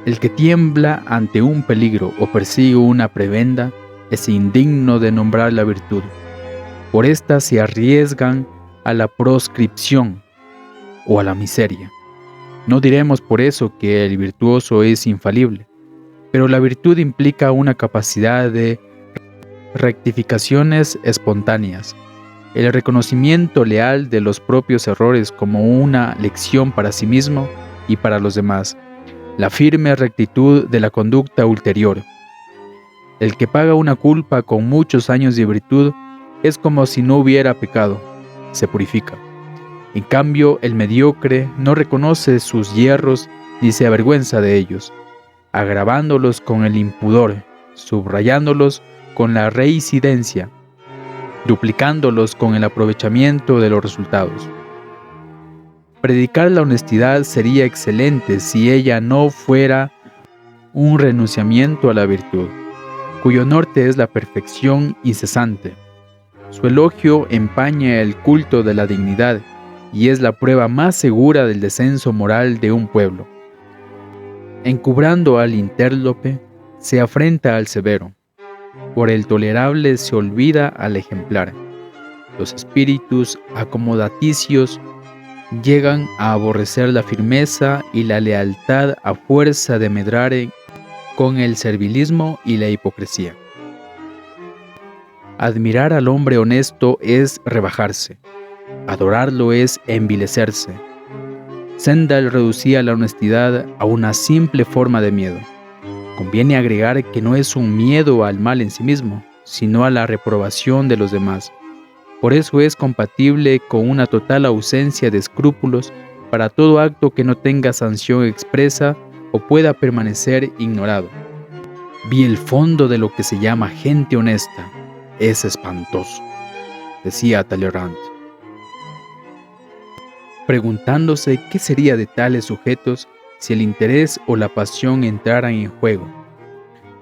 El que tiembla ante un peligro o persigue una prebenda es indigno de nombrar la virtud. Por esta se arriesgan a la proscripción o a la miseria. No diremos por eso que el virtuoso es infalible, pero la virtud implica una capacidad de rectificaciones espontáneas, el reconocimiento leal de los propios errores como una lección para sí mismo y para los demás, la firme rectitud de la conducta ulterior. El que paga una culpa con muchos años de virtud es como si no hubiera pecado, se purifica. En cambio, el mediocre no reconoce sus hierros ni se avergüenza de ellos, agravándolos con el impudor, subrayándolos con la reincidencia, duplicándolos con el aprovechamiento de los resultados. Predicar la honestidad sería excelente si ella no fuera un renunciamiento a la virtud, cuyo norte es la perfección incesante. Su elogio empaña el culto de la dignidad y es la prueba más segura del descenso moral de un pueblo. Encubrando al interlope, se afrenta al severo. Por el tolerable se olvida al ejemplar. Los espíritus acomodaticios llegan a aborrecer la firmeza y la lealtad a fuerza de medrar con el servilismo y la hipocresía. Admirar al hombre honesto es rebajarse. Adorarlo es envilecerse. Stendhal reducía la honestidad a una simple forma de miedo. Conviene agregar que no es un miedo al mal en sí mismo, sino a la reprobación de los demás. Por eso es compatible con una total ausencia de escrúpulos para todo acto que no tenga sanción expresa o pueda permanecer ignorado. Vi el fondo de lo que se llama gente honesta. Es espantoso, decía Talleyrand, preguntándose qué sería de tales sujetos si el interés o la pasión entraran en juego.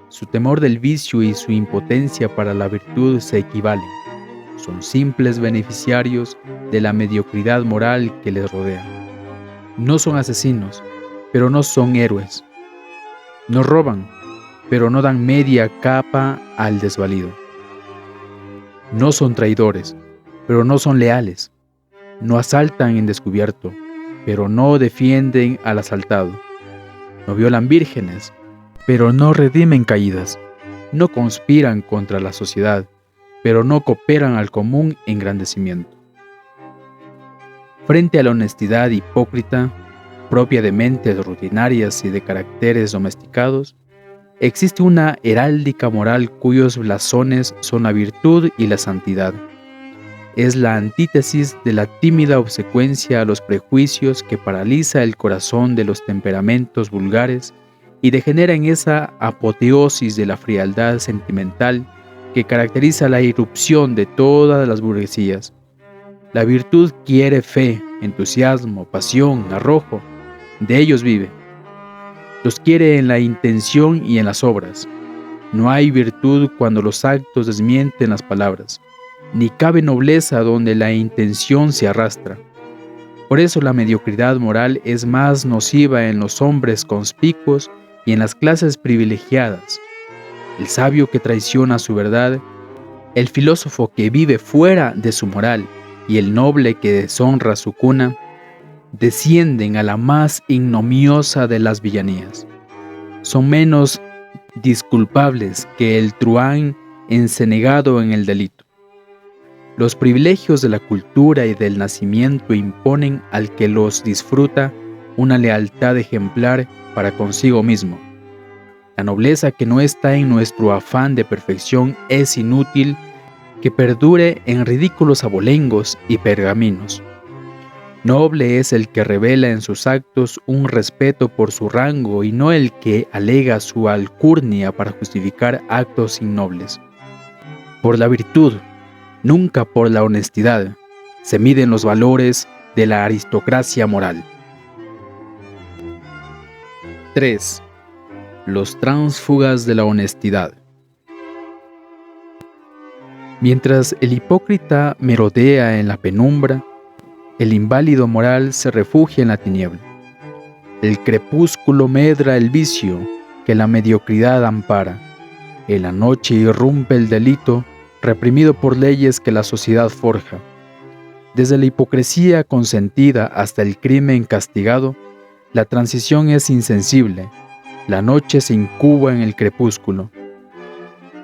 Su temor del vicio y su impotencia para la virtud se equivalen. Son simples beneficiarios de la mediocridad moral que les rodea. No son asesinos, pero no son héroes. No roban, pero no dan media capa al desvalido. No son traidores, pero no son leales. No asaltan en descubierto, pero no defienden al asaltado. No violan vírgenes, pero no redimen caídas. No conspiran contra la sociedad, pero no cooperan al común engrandecimiento. Frente a la honestidad hipócrita, propia de mentes rutinarias y de caracteres domesticados, existe una heráldica moral cuyos blasones son la virtud y la santidad. Es la antítesis de la tímida obsecuencia a los prejuicios que paraliza el corazón de los temperamentos vulgares y degenera en esa apoteosis de la frialdad sentimental que caracteriza la irrupción de todas las burguesías. La virtud quiere fe, entusiasmo, pasión, arrojo. De ellos vive. Los quiere en la intención y en las obras. No hay virtud cuando los actos desmienten las palabras, ni cabe nobleza donde la intención se arrastra. Por eso la mediocridad moral es más nociva en los hombres conspicuos y en las clases privilegiadas. El sabio que traiciona su verdad, el filósofo que vive fuera de su moral y el noble que deshonra su cuna, descienden a la más ignominiosa de las villanías. Son menos disculpables que el truhán encenagado en el delito. Los privilegios de la cultura y del nacimiento imponen al que los disfruta una lealtad ejemplar para consigo mismo. La nobleza que no está en nuestro afán de perfección es inútil que perdure en ridículos abolengos y pergaminos. Noble es el que revela en sus actos un respeto por su rango y no el que alega su alcurnia para justificar actos innobles. Por la virtud, nunca por la honestidad, se miden los valores de la aristocracia moral. 3. Los tránsfugas de la honestidad. Mientras el hipócrita merodea en la penumbra, el inválido moral se refugia en la tiniebla. El crepúsculo medra el vicio que la mediocridad ampara. En la noche irrumpe el delito, reprimido por leyes que la sociedad forja. Desde la hipocresía consentida hasta el crimen castigado, la transición es insensible. La noche se incuba en el crepúsculo.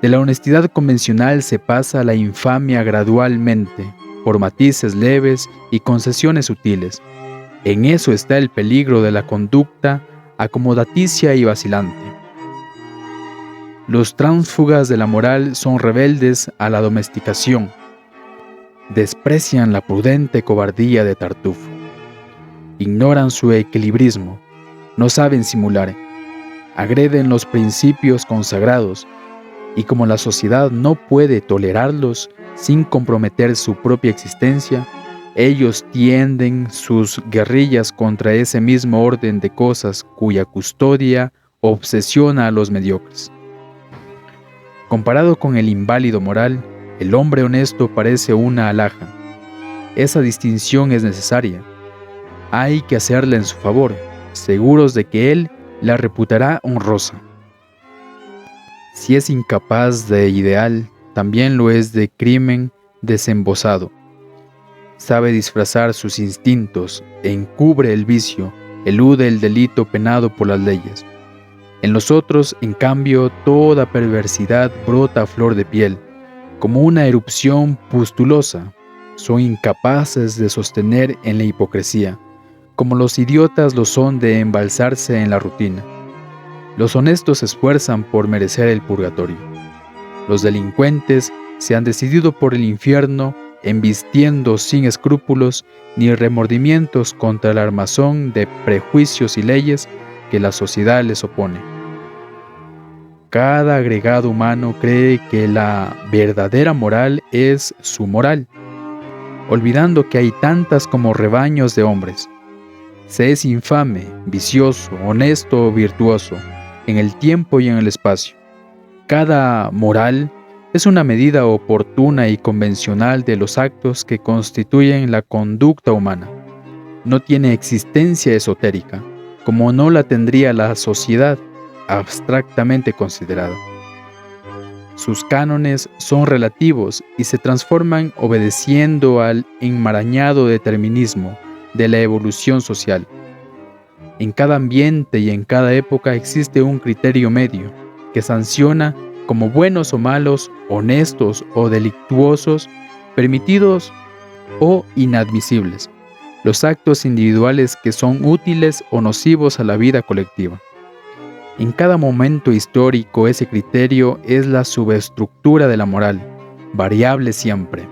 De la honestidad convencional se pasa a la infamia gradualmente, por matices leves y concesiones sutiles. En eso está el peligro de la conducta acomodaticia y vacilante. Los tránsfugas de la moral son rebeldes a la domesticación. Desprecian la prudente cobardía de Tartufo. Ignoran su equilibrismo, no saben simular, agreden los principios consagrados, y como la sociedad no puede tolerarlos sin comprometer su propia existencia, ellos tienden sus guerrillas contra ese mismo orden de cosas cuya custodia obsesiona a los mediocres. Comparado con el inválido moral, el hombre honesto parece una alhaja. Esa distinción es necesaria. Hay que hacerla en su favor, seguros de que él la reputará honrosa. Si es incapaz de ideal, también lo es de crimen desembosado. Sabe disfrazar sus instintos, encubre el vicio, elude el delito penado por las leyes. En los otros, en cambio, toda perversidad brota a flor de piel, como una erupción pustulosa. Son incapaces de sostener en la hipocresía, como los idiotas lo son de embalsarse en la rutina. Los honestos se esfuerzan por merecer el purgatorio. Los delincuentes se han decidido por el infierno, embistiendo sin escrúpulos ni remordimientos contra el armazón de prejuicios y leyes que la sociedad les opone. Cada agregado humano cree que la verdadera moral es su moral, olvidando que hay tantas como rebaños de hombres. Se es infame, vicioso, honesto o virtuoso, en el tiempo y en el espacio. Cada moral es una medida oportuna y convencional de los actos que constituyen la conducta humana. No tiene existencia esotérica, como no la tendría la sociedad abstractamente considerada. Sus cánones son relativos y se transforman obedeciendo al enmarañado determinismo de la evolución social. En cada ambiente y en cada época existe un criterio medio que sanciona como buenos o malos, honestos o delictuosos, permitidos o inadmisibles, los actos individuales que son útiles o nocivos a la vida colectiva. En cada momento histórico ese criterio es la subestructura de la moral, variable siempre.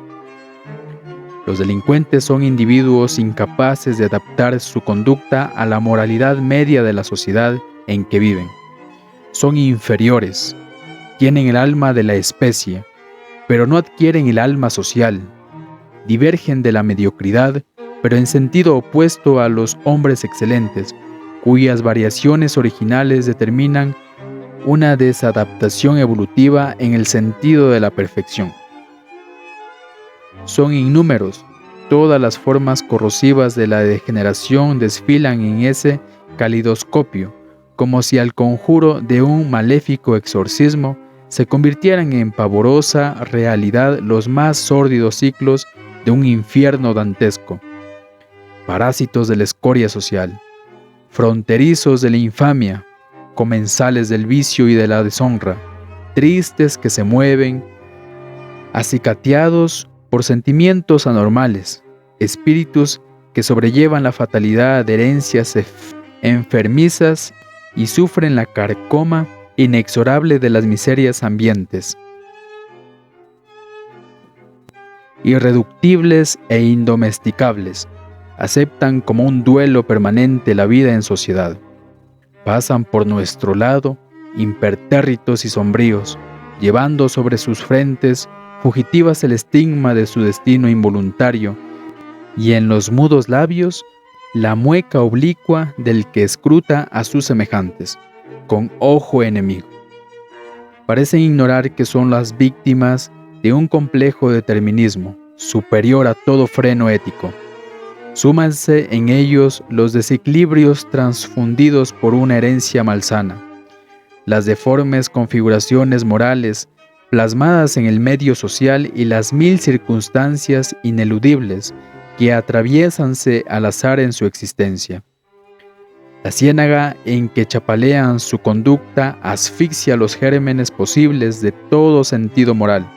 Los delincuentes son individuos incapaces de adaptar su conducta a la moralidad media de la sociedad en que viven. Son inferiores, tienen el alma de la especie, pero no adquieren el alma social. Divergen de la mediocridad, pero en sentido opuesto a los hombres excelentes, cuyas variaciones originales determinan una desadaptación evolutiva en el sentido de la perfección. Son innúmeros, todas las formas corrosivas de la degeneración desfilan en ese calidoscopio, como si al conjuro de un maléfico exorcismo se convirtieran en pavorosa realidad los más sórdidos ciclos de un infierno dantesco. Parásitos de la escoria social, fronterizos de la infamia, comensales del vicio y de la deshonra, tristes que se mueven, acicateados por sentimientos anormales, espíritus que sobrellevan la fatalidad de herencias enfermizas y sufren la carcoma inexorable de las miserias ambientes. Irreductibles e indomesticables, aceptan como un duelo permanente la vida en sociedad. Pasan por nuestro lado, impertérritos y sombríos, llevando sobre sus frentes fugitivas el estigma de su destino involuntario, y en los mudos labios la mueca oblicua del que escruta a sus semejantes, con ojo enemigo. Parecen ignorar que son las víctimas de un complejo determinismo, superior a todo freno ético. Súmanse en ellos los desequilibrios transfundidos por una herencia malsana, las deformes configuraciones morales plasmadas en el medio social y las mil circunstancias ineludibles que atraviesanse al azar en su existencia. La ciénaga en que chapalean su conducta asfixia los gérmenes posibles de todo sentido moral,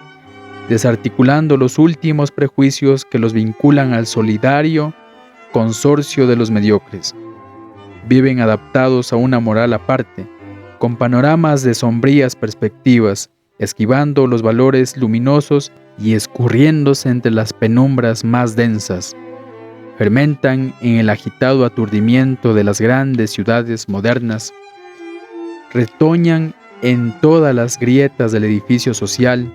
desarticulando los últimos prejuicios que los vinculan al solidario consorcio de los mediocres. Viven adaptados a una moral aparte, con panoramas de sombrías perspectivas, esquivando los valores luminosos y escurriéndose entre las penumbras más densas. Fermentan en el agitado aturdimiento de las grandes ciudades modernas, retoñan en todas las grietas del edificio social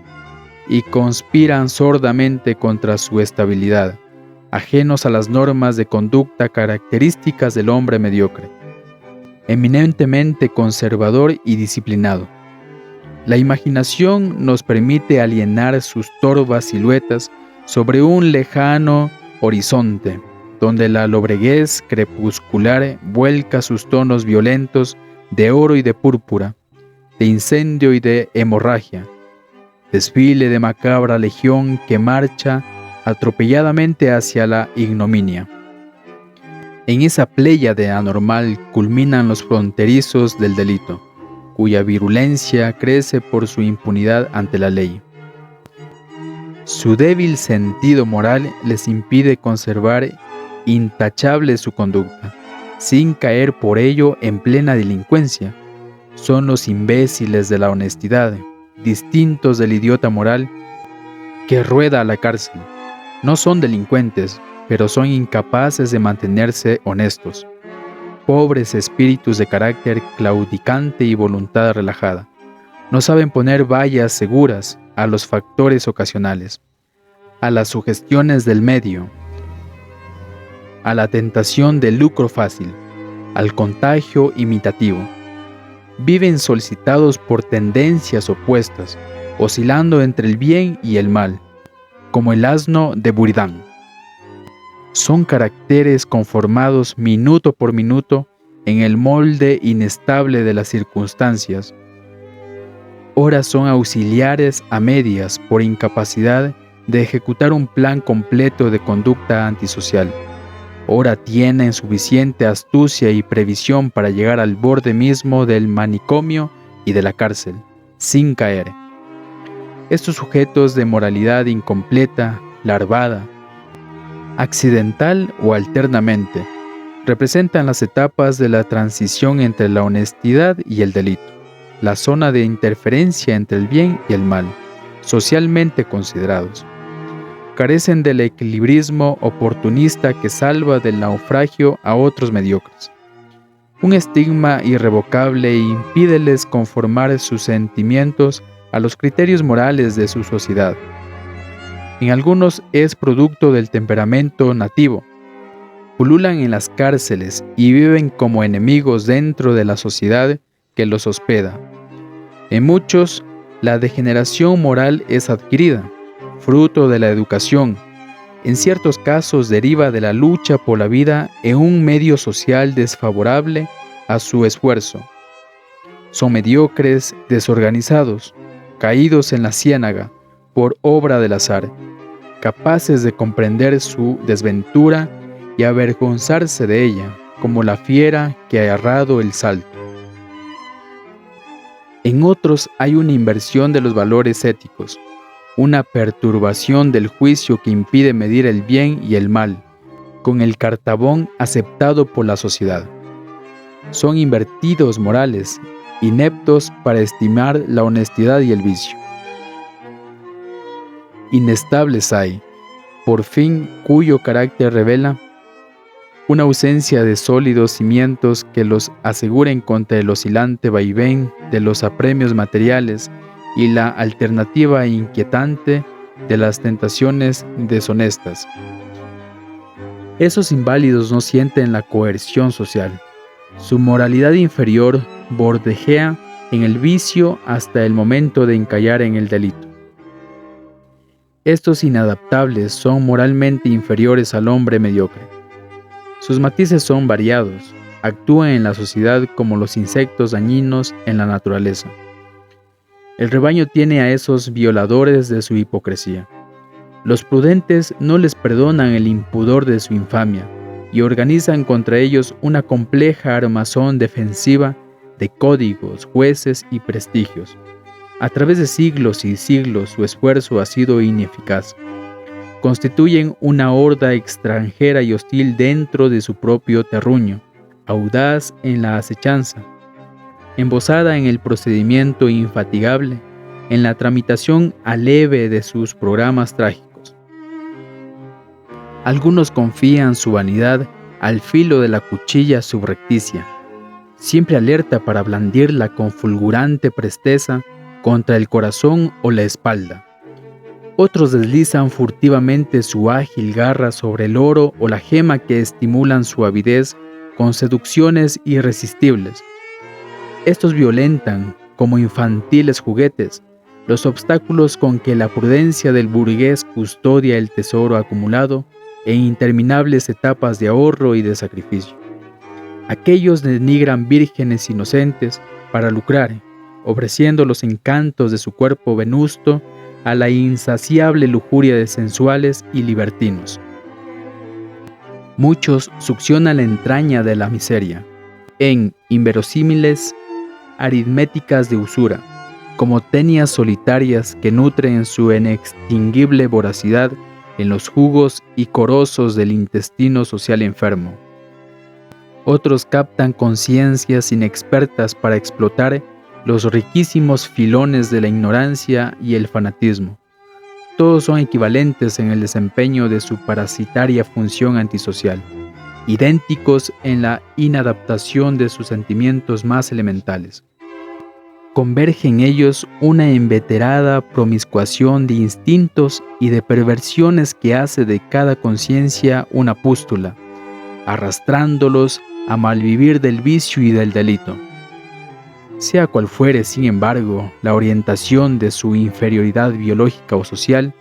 y conspiran sordamente contra su estabilidad, ajenos a las normas de conducta características del hombre mediocre, eminentemente conservador y disciplinado. La imaginación nos permite alienar sus torvas siluetas sobre un lejano horizonte, donde la lobreguez crepuscular vuelca sus tonos violentos de oro y de púrpura, de incendio y de hemorragia, desfile de macabra legión que marcha atropelladamente hacia la ignominia. En esa pléyade anormal culminan los fronterizos del delito, cuya virulencia crece por su impunidad ante la ley. Su débil sentido moral les impide conservar intachable su conducta, sin caer por ello en plena delincuencia. Son los imbéciles de la honestidad, distintos del idiota moral que rueda a la cárcel. No son delincuentes, pero son incapaces de mantenerse honestos. Pobres espíritus de carácter claudicante y voluntad relajada. No saben poner vallas seguras a los factores ocasionales, a las sugestiones del medio, a la tentación del lucro fácil, al contagio imitativo. Viven solicitados por tendencias opuestas, oscilando entre el bien y el mal, como el asno de Buridán. Son caracteres conformados minuto por minuto en el molde inestable de las circunstancias. Ora son auxiliares a medias por incapacidad de ejecutar un plan completo de conducta antisocial. Ora tienen suficiente astucia y previsión para llegar al borde mismo del manicomio y de la cárcel, sin caer. Estos sujetos de moralidad incompleta, larvada, accidental o alternamente, representan las etapas de la transición entre la honestidad y el delito, la zona de interferencia entre el bien y el mal, socialmente considerados. Carecen del equilibrismo oportunista que salva del naufragio a otros mediocres. Un estigma irrevocable impídeles conformar sus sentimientos a los criterios morales de su sociedad. En algunos es producto del temperamento nativo. Pululan en las cárceles y viven como enemigos dentro de la sociedad que los hospeda. En muchos, la degeneración moral es adquirida, fruto de la educación. En ciertos casos deriva de la lucha por la vida en un medio social desfavorable a su esfuerzo. Son mediocres, desorganizados, caídos en la ciénaga por obra del azar, capaces de comprender su desventura y avergonzarse de ella, como la fiera que ha errado el salto. En otros hay una inversión de los valores éticos, una perturbación del juicio que impide medir el bien y el mal, con el cartabón aceptado por la sociedad. Son invertidos morales, ineptos para estimar la honestidad y el vicio. Inestables hay, por fin, cuyo carácter revela una ausencia de sólidos cimientos que los aseguren contra el oscilante vaivén de los apremios materiales y la alternativa inquietante de las tentaciones deshonestas. Esos inválidos no sienten la coerción social. Su moralidad inferior bordejea en el vicio hasta el momento de encallar en el delito. Estos inadaptables son moralmente inferiores al hombre mediocre. Sus matices son variados, actúan en la sociedad como los insectos dañinos en la naturaleza. El rebaño tiene a esos violadores de su hipocresía. Los prudentes no les perdonan el impudor de su infamia y organizan contra ellos una compleja armazón defensiva de códigos, jueces y prestigios. A través de siglos y siglos su esfuerzo ha sido ineficaz. Constituyen una horda extranjera y hostil dentro de su propio terruño, audaz en la acechanza. embosada en el procedimiento infatigable, en la tramitación aleve de sus programas trágicos. Algunos confían su vanidad al filo de la cuchilla subrepticia, siempre alerta para blandirla con fulgurante presteza contra el corazón o la espalda. Otros deslizan furtivamente su ágil garra sobre el oro o la gema que estimulan su avidez con seducciones irresistibles. Estos violentan, como infantiles juguetes, los obstáculos con que la prudencia del burgués custodia el tesoro acumulado en interminables etapas de ahorro y de sacrificio. Aquellos denigran vírgenes inocentes para lucrar, ofreciendo los encantos de su cuerpo venusto a la insaciable lujuria de sensuales y libertinos. Muchos succionan la entraña de la miseria, en inverosímiles aritméticas de usura, como tenias solitarias que nutren su inextinguible voracidad en los jugos icorosos del intestino social enfermo. Otros captan conciencias inexpertas para explotar los riquísimos filones de la ignorancia y el fanatismo. Todos son equivalentes en el desempeño de su parasitaria función antisocial, idénticos en la inadaptación de sus sentimientos más elementales. Converge en ellos una inveterada promiscuación de instintos y de perversiones que hace de cada conciencia una pústula, arrastrándolos a malvivir del vicio y del delito. Sea cual fuere, sin embargo, la orientación de su inferioridad biológica o social,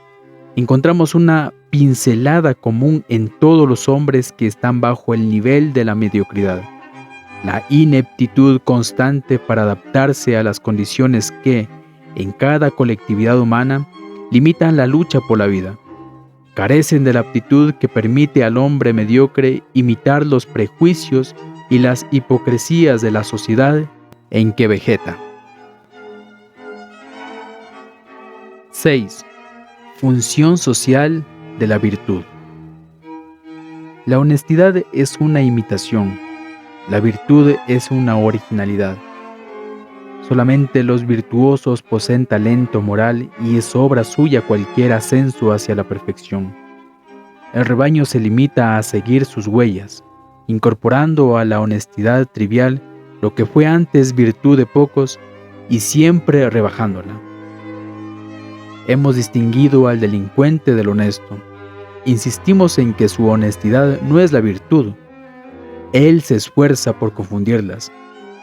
encontramos una pincelada común en todos los hombres que están bajo el nivel de la mediocridad: la ineptitud constante para adaptarse a las condiciones que, en cada colectividad humana, limitan la lucha por la vida. Carecen de la aptitud que permite al hombre mediocre imitar los prejuicios y las hipocresías de la sociedad en que vegeta. 6. Función social de la virtud. La honestidad es una imitación, la virtud es una originalidad. Solamente los virtuosos poseen talento moral y es obra suya cualquier ascenso hacia la perfección. El rebaño se limita a seguir sus huellas, incorporando a la honestidad trivial lo que fue antes virtud de pocos y siempre rebajándola. Hemos distinguido al delincuente del honesto. Insistimos en que su honestidad no es la virtud. Él se esfuerza por confundirlas,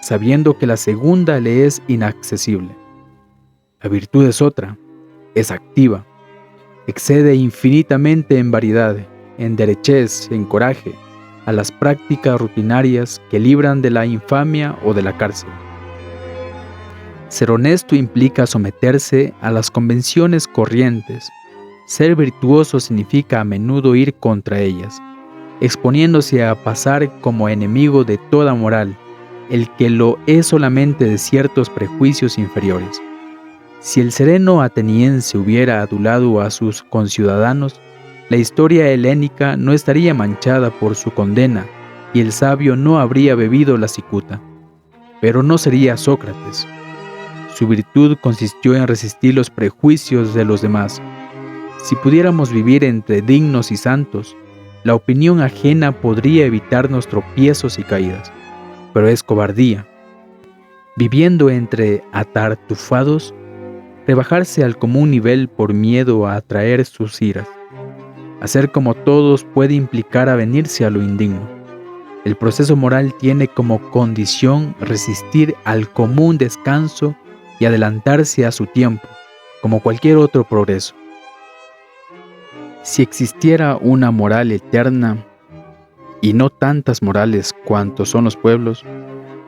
sabiendo que la segunda le es inaccesible. La virtud es otra, es activa, excede infinitamente en variedad, en derechez, en coraje, a las prácticas rutinarias que libran de la infamia o de la cárcel. Ser honesto implica someterse a las convenciones corrientes. Ser virtuoso significa a menudo ir contra ellas, exponiéndose a pasar como enemigo de toda moral, el que lo es solamente de ciertos prejuicios inferiores. Si el sereno ateniense hubiera adulado a sus conciudadanos, la historia helénica no estaría manchada por su condena y el sabio no habría bebido la cicuta. Pero no sería Sócrates. Su virtud consistió en resistir los prejuicios de los demás. Si pudiéramos vivir entre dignos y santos, la opinión ajena podría evitarnos tropiezos y caídas, pero es cobardía. Viviendo entre atartufados, rebajarse al común nivel por miedo a atraer sus iras. Hacer como todos puede implicar avenirse a lo indigno. El proceso moral tiene como condición resistir al común descanso y adelantarse a su tiempo, como cualquier otro progreso. Si existiera una moral eterna, y no tantas morales cuantos son los pueblos,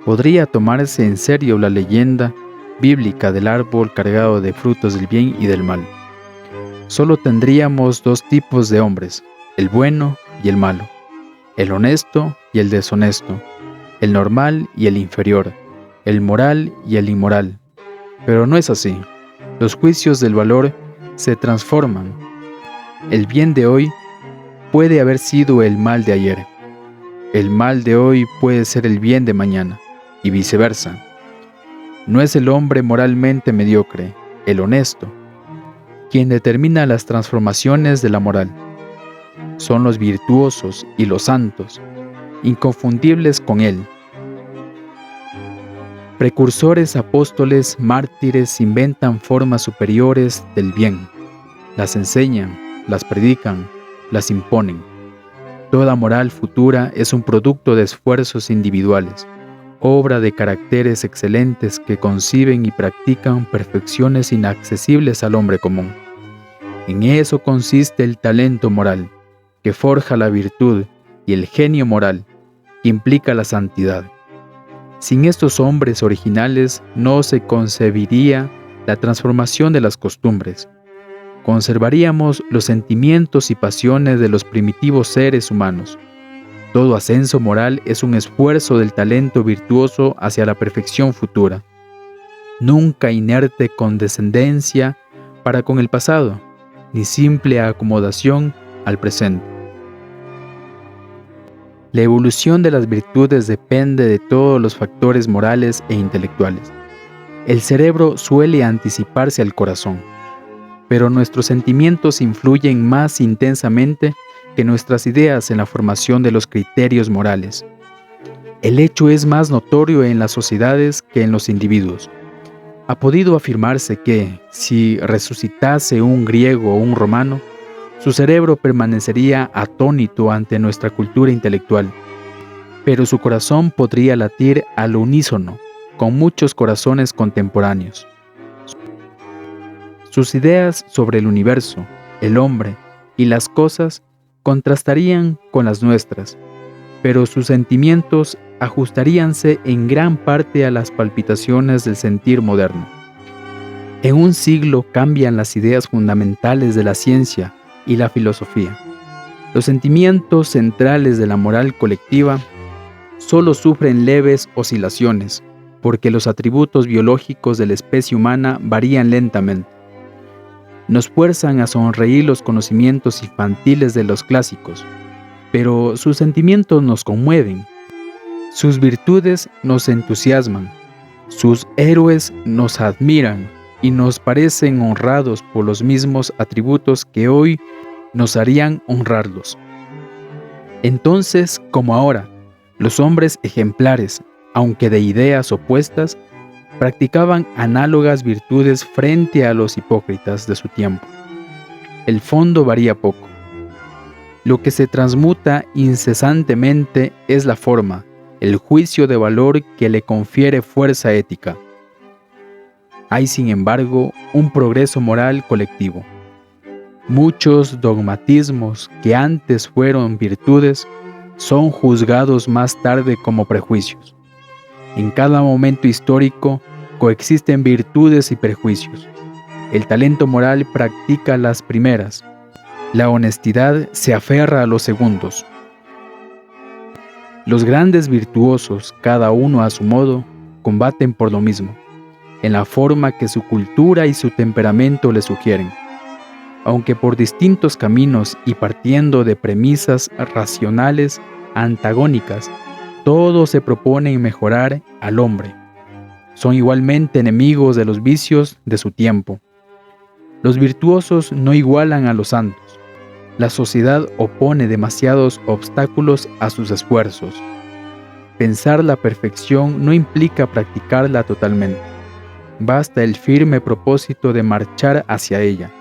podría tomarse en serio la leyenda bíblica del árbol cargado de frutos del bien y del mal. Solo tendríamos dos tipos de hombres, el bueno y el malo, el honesto y el deshonesto, el normal y el inferior, el moral y el inmoral. Pero no es así. Los juicios del valor se transforman. El bien de hoy puede haber sido el mal de ayer. El mal de hoy puede ser el bien de mañana, y viceversa. No es el hombre moralmente mediocre, el honesto, quien determina las transformaciones de la moral. Son los virtuosos y los santos, inconfundibles con él. Precursores, apóstoles, mártires inventan formas superiores del bien. Las enseñan, las predican, las imponen. Toda moral futura es un producto de esfuerzos individuales, obra de caracteres excelentes que conciben y practican perfecciones inaccesibles al hombre común. En eso consiste el talento moral, que forja la virtud, y el genio moral, que implica la santidad. Sin estos hombres originales no se concebiría la transformación de las costumbres. Conservaríamos los sentimientos y pasiones de los primitivos seres humanos. Todo ascenso moral es un esfuerzo del talento virtuoso hacia la perfección futura. Nunca inerte condescendencia para con el pasado, ni simple acomodación al presente. La evolución de las virtudes depende de todos los factores morales e intelectuales. El cerebro suele anticiparse al corazón, pero nuestros sentimientos influyen más intensamente que nuestras ideas en la formación de los criterios morales. El hecho es más notorio en las sociedades que en los individuos. Ha podido afirmarse que, si resucitase un griego o un romano, su cerebro permanecería atónito ante nuestra cultura intelectual, pero su corazón podría latir al unísono con muchos corazones contemporáneos. Sus ideas sobre el universo, el hombre y las cosas contrastarían con las nuestras, pero sus sentimientos ajustaríanse en gran parte a las palpitaciones del sentir moderno. En un siglo cambian las ideas fundamentales de la ciencia y la filosofía. Los sentimientos centrales de la moral colectiva solo sufren leves oscilaciones, porque los atributos biológicos de la especie humana varían lentamente. Nos fuerzan a sonreír los conocimientos infantiles de los clásicos, pero sus sentimientos nos conmueven. Sus virtudes nos entusiasman, sus héroes nos admiran y nos parecen honrados por los mismos atributos que hoy nos harían honrarlos. Entonces, como ahora, los hombres ejemplares, aunque de ideas opuestas, practicaban análogas virtudes frente a los hipócritas de su tiempo. El fondo varía poco. Lo que se transmuta incesantemente es la forma, el juicio de valor que le confiere fuerza ética. Hay, sin embargo, un progreso moral colectivo. Muchos dogmatismos que antes fueron virtudes son juzgados más tarde como prejuicios. En cada momento histórico coexisten virtudes y prejuicios. El talento moral practica las primeras. La honestidad se aferra a los segundos. Los grandes virtuosos, cada uno a su modo, combaten por lo mismo, en la forma que su cultura y su temperamento le sugieren. Aunque por distintos caminos y partiendo de premisas racionales antagónicas, todos se proponen mejorar al hombre. Son igualmente enemigos de los vicios de su tiempo. Los virtuosos no igualan a los santos. La sociedad opone demasiados obstáculos a sus esfuerzos. Pensar la perfección no implica practicarla totalmente. Basta el firme propósito de marchar hacia ella.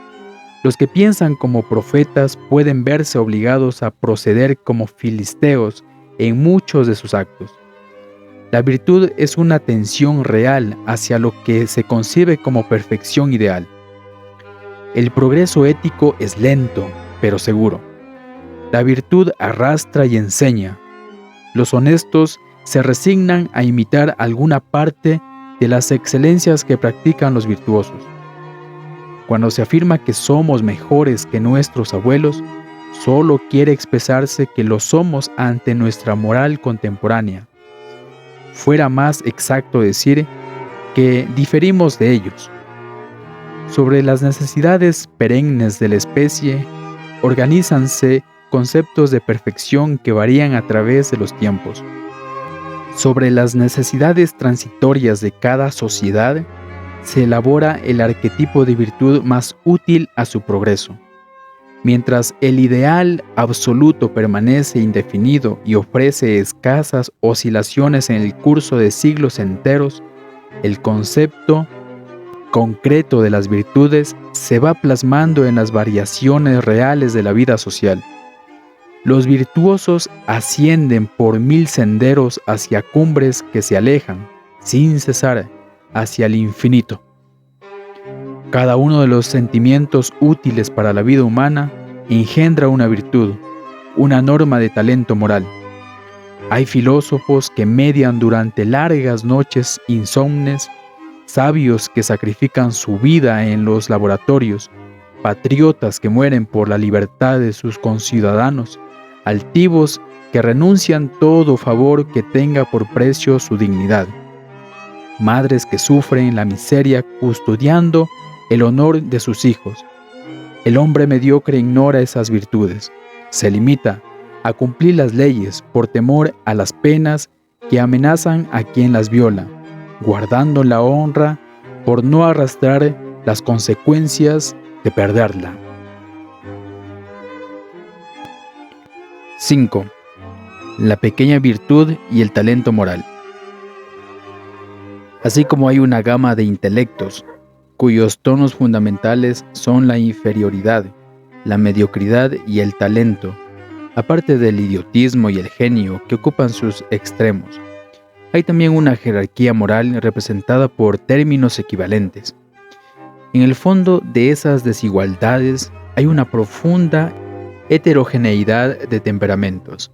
Los que piensan como profetas pueden verse obligados a proceder como filisteos en muchos de sus actos. La virtud es una tensión real hacia lo que se concibe como perfección ideal. El progreso ético es lento, pero seguro. La virtud arrastra y enseña. Los honestos se resignan a imitar alguna parte de las excelencias que practican los virtuosos. Cuando se afirma que somos mejores que nuestros abuelos, solo quiere expresarse que lo somos ante nuestra moral contemporánea. Fuera más exacto decir que diferimos de ellos. Sobre las necesidades perennes de la especie, organízanse conceptos de perfección que varían a través de los tiempos. Sobre las necesidades transitorias de cada sociedad, se elabora el arquetipo de virtud más útil a su progreso. Mientras el ideal absoluto permanece indefinido y ofrece escasas oscilaciones en el curso de siglos enteros, el concepto concreto de las virtudes se va plasmando en las variaciones reales de la vida social. Los virtuosos ascienden por 1000 senderos hacia cumbres que se alejan, sin cesar, hacia el infinito. Cada uno de los sentimientos útiles para la vida humana engendra una virtud, una norma de talento moral. Hay filósofos que median durante largas noches insomnes, sabios que sacrifican su vida en los laboratorios, patriotas que mueren por la libertad de sus conciudadanos, altivos que renuncian todo favor que tenga por precio su dignidad, madres que sufren la miseria custodiando el honor de sus hijos. El hombre mediocre ignora esas virtudes, se limita a cumplir las leyes por temor a las penas que amenazan a quien las viola, guardando la honra por no arrastrar las consecuencias de perderla. 5. La pequeña virtud y el talento moral. Así como hay una gama de intelectos, cuyos tonos fundamentales son la inferioridad, la mediocridad y el talento, aparte del idiotismo y el genio que ocupan sus extremos, hay también una jerarquía moral representada por términos equivalentes. En el fondo de esas desigualdades hay una profunda heterogeneidad de temperamentos.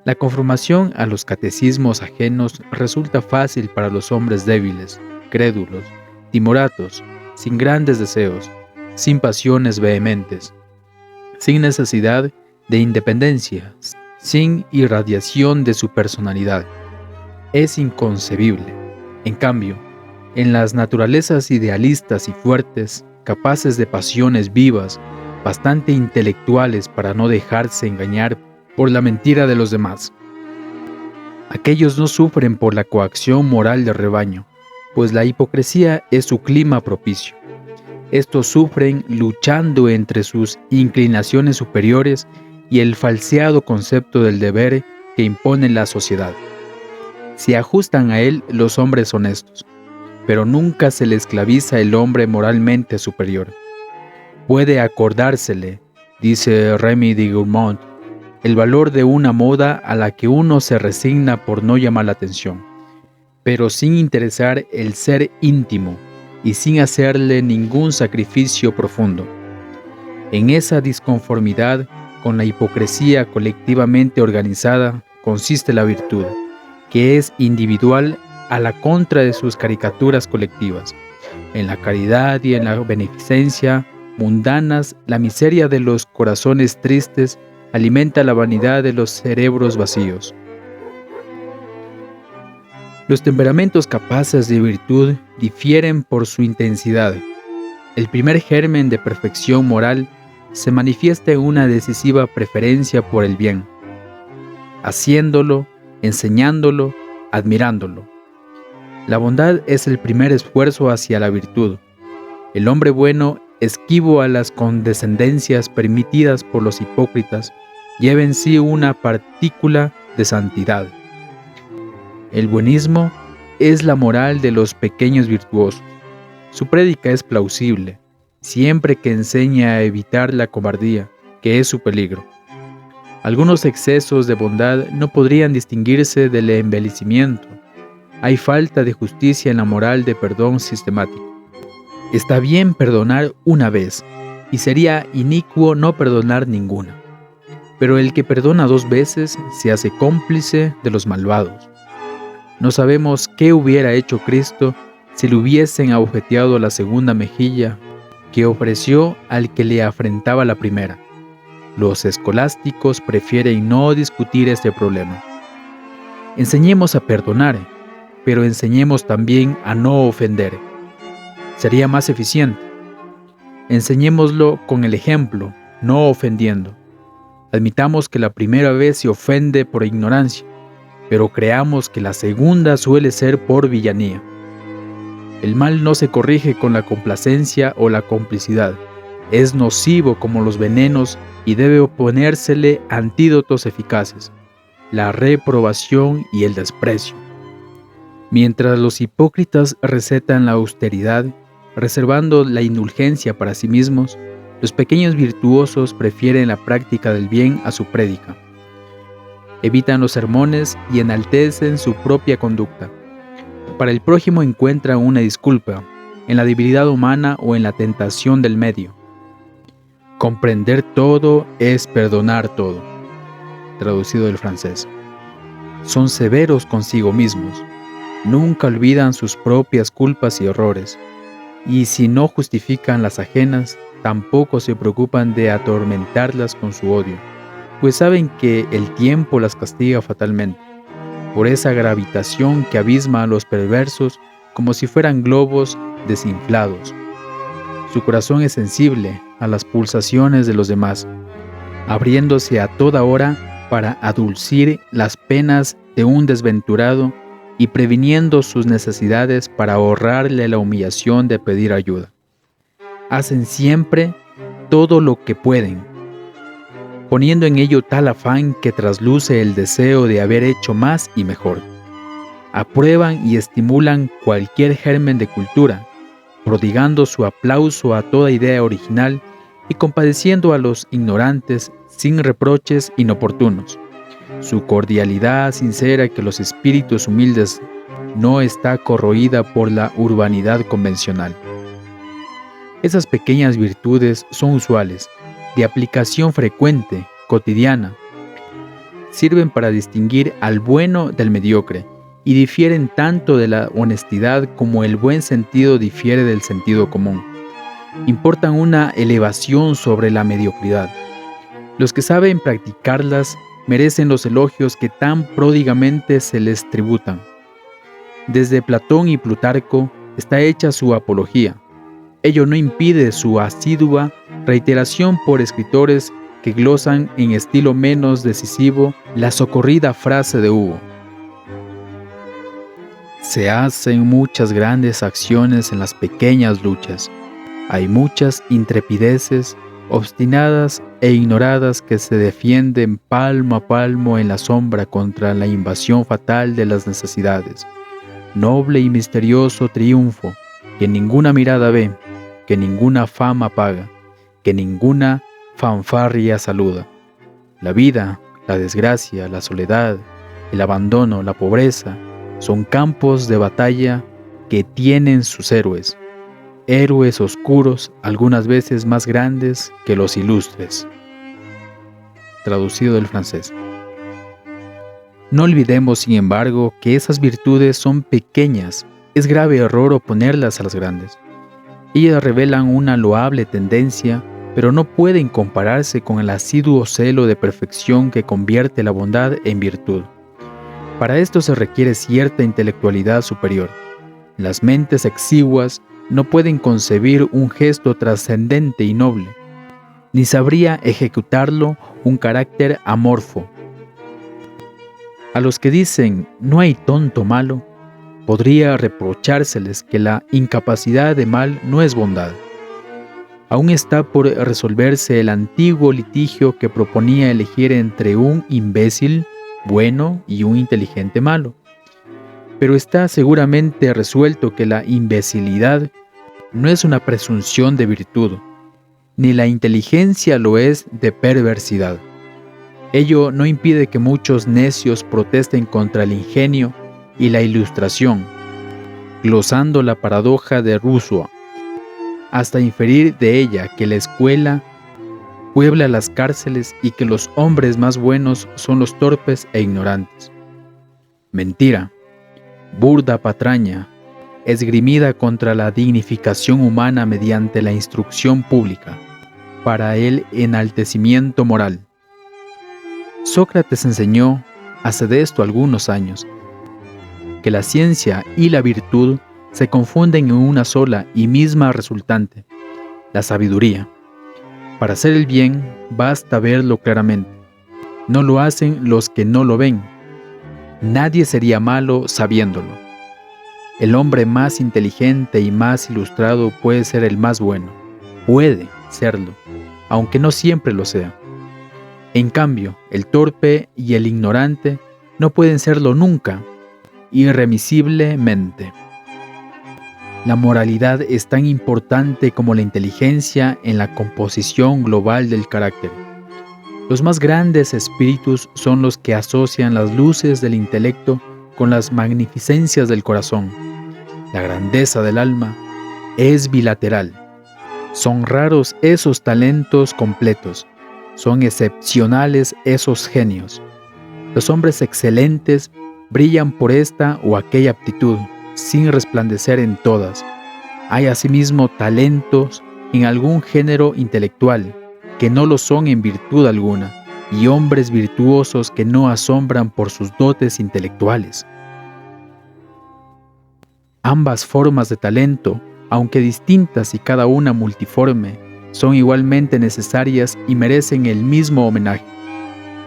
La conformación a los catecismos ajenos resulta fácil para los hombres débiles, crédulos, timoratos, sin grandes deseos, sin pasiones vehementes, sin necesidad de independencia, sin irradiación de su personalidad. Es inconcebible. En cambio, en las naturalezas idealistas y fuertes, capaces de pasiones vivas, bastante intelectuales para no dejarse engañar por la mentira de los demás. Aquellos no sufren por la coacción moral del rebaño, pues la hipocresía es su clima propicio. Estos sufren luchando entre sus inclinaciones superiores y el falseado concepto del deber que impone la sociedad. Se ajustan a él los hombres honestos, pero nunca se le esclaviza el hombre moralmente superior. Puede acordársele, dice Remy de Gourmont, el valor de una moda a la que uno se resigna por no llamar la atención, pero sin interesar el ser íntimo y sin hacerle ningún sacrificio profundo. En esa disconformidad con la hipocresía colectivamente organizada consiste la virtud, que es individual a la contra de sus caricaturas colectivas. En la caridad y en la beneficencia mundanas, la miseria de los corazones tristes alimenta la vanidad de los cerebros vacíos. Los temperamentos capaces de virtud difieren por su intensidad. El primer germen de perfección moral se manifiesta en una decisiva preferencia por el bien, haciéndolo, enseñándolo, admirándolo. La bondad es el primer esfuerzo hacia la virtud. El hombre bueno, esquivo a las condescendencias permitidas por los hipócritas, lleva en sí una partícula de santidad. El buenismo es la moral de los pequeños virtuosos. Su prédica es plausible, siempre que enseña a evitar la cobardía, que es su peligro. Algunos excesos de bondad no podrían distinguirse del embellecimiento. Hay falta de justicia en la moral de perdón sistemático. Está bien perdonar una vez, y sería inicuo no perdonar ninguna. Pero el que perdona 2 veces se hace cómplice de los malvados. No sabemos qué hubiera hecho Cristo si le hubiesen abofeteado la segunda mejilla que ofreció al que le afrentaba la primera. Los escolásticos prefieren no discutir este problema. Enseñemos a perdonar, pero enseñemos también a no ofender. Sería más eficiente. Enseñémoslo con el ejemplo, no ofendiendo. Admitamos que la primera vez se ofende por ignorancia, pero creamos que la segunda suele ser por villanía. El mal no se corrige con la complacencia o la complicidad. Es nocivo como los venenos y debe oponérsele antídotos eficaces: la reprobación y el desprecio. Mientras los hipócritas recetan la austeridad, reservando la indulgencia para sí mismos, los pequeños virtuosos prefieren la práctica del bien a su prédica. Evitan los sermones y enaltecen su propia conducta. Para el prójimo encuentran una disculpa, en la debilidad humana o en la tentación del medio. Comprender todo es perdonar todo. Traducido del francés. Son severos consigo mismos. Nunca olvidan sus propias culpas y errores. Y si no justifican las ajenas, tampoco se preocupan de atormentarlas con su odio, pues saben que el tiempo las castiga fatalmente, por esa gravitación que abisma a los perversos como si fueran globos desinflados. Su corazón es sensible a las pulsaciones de los demás, abriéndose a toda hora para adulcir las penas de un desventurado y previniendo sus necesidades para ahorrarle la humillación de pedir ayuda. Hacen siempre todo lo que pueden, poniendo en ello tal afán que trasluce el deseo de haber hecho más y mejor. Aprueban y estimulan cualquier germen de cultura, prodigando su aplauso a toda idea original y compadeciendo a los ignorantes sin reproches inoportunos. Su cordialidad sincera que los espíritus humildes no está corroída por la urbanidad convencional. Esas pequeñas virtudes son usuales, de aplicación frecuente, cotidiana. Sirven para distinguir al bueno del mediocre y difieren tanto de la honestidad como el buen sentido difiere del sentido común. Importan una elevación sobre la mediocridad. Los que saben practicarlas merecen los elogios que tan pródigamente se les tributan. Desde Platón y Plutarco está hecha su apología. Ello no impide su asidua reiteración por escritores que glosan en estilo menos decisivo la socorrida frase de Hugo. Se hacen muchas grandes acciones en las pequeñas luchas. Hay muchas intrepideces obstinadas e ignoradas que se defienden palmo a palmo en la sombra contra la invasión fatal de las necesidades. Noble y misterioso triunfo que ninguna mirada ve, que ninguna fama paga, que ninguna fanfarria saluda. La vida, la desgracia, la soledad, el abandono, la pobreza, son campos de batalla que tienen sus héroes. Héroes oscuros, algunas veces más grandes que los ilustres. Traducido del francés. No olvidemos, sin embargo, que esas virtudes son pequeñas. Es grave error oponerlas a las grandes. Ellas revelan una loable tendencia, pero no pueden compararse con el asiduo celo de perfección que convierte la bondad en virtud. Para esto se requiere cierta intelectualidad superior. Las mentes exiguas no pueden concebir un gesto trascendente y noble, ni sabría ejecutarlo un carácter amorfo. A los que dicen no hay tonto malo, podría reprochárseles que la incapacidad de mal no es bondad. Aún está por resolverse el antiguo litigio que proponía elegir entre un imbécil bueno y un inteligente malo. Pero está seguramente resuelto que la imbecilidad no es una presunción de virtud, ni la inteligencia lo es de perversidad. Ello no impide que muchos necios protesten contra el ingenio y la ilustración, glosando la paradoja de Rousseau, hasta inferir de ella que la escuela puebla las cárceles y que los hombres más buenos son los torpes e ignorantes. Mentira, burda patraña, esgrimida contra la dignificación humana mediante la instrucción pública, para el enaltecimiento moral. Sócrates enseñó, hace de esto algunos años, que la ciencia y la virtud se confunden en una sola y misma resultante, la sabiduría. Para hacer el bien basta verlo claramente. No lo hacen los que no lo ven. Nadie sería malo sabiéndolo. El hombre más inteligente y más ilustrado puede ser el más bueno. Puede serlo, aunque no siempre lo sea. En cambio, el torpe y el ignorante no pueden serlo nunca, irremisiblemente. La moralidad es tan importante como la inteligencia en la composición global del carácter. Los más grandes espíritus son los que asocian las luces del intelecto con las magnificencias del corazón. La grandeza del alma es bilateral. Son raros esos talentos completos. Son excepcionales esos genios. Los hombres excelentes brillan por esta o aquella aptitud, sin resplandecer en todas. Hay asimismo talentos en algún género intelectual que no lo son en virtud alguna, y hombres virtuosos que no asombran por sus dotes intelectuales. Ambas formas de talento, aunque distintas y cada una multiforme, son igualmente necesarias y merecen el mismo homenaje.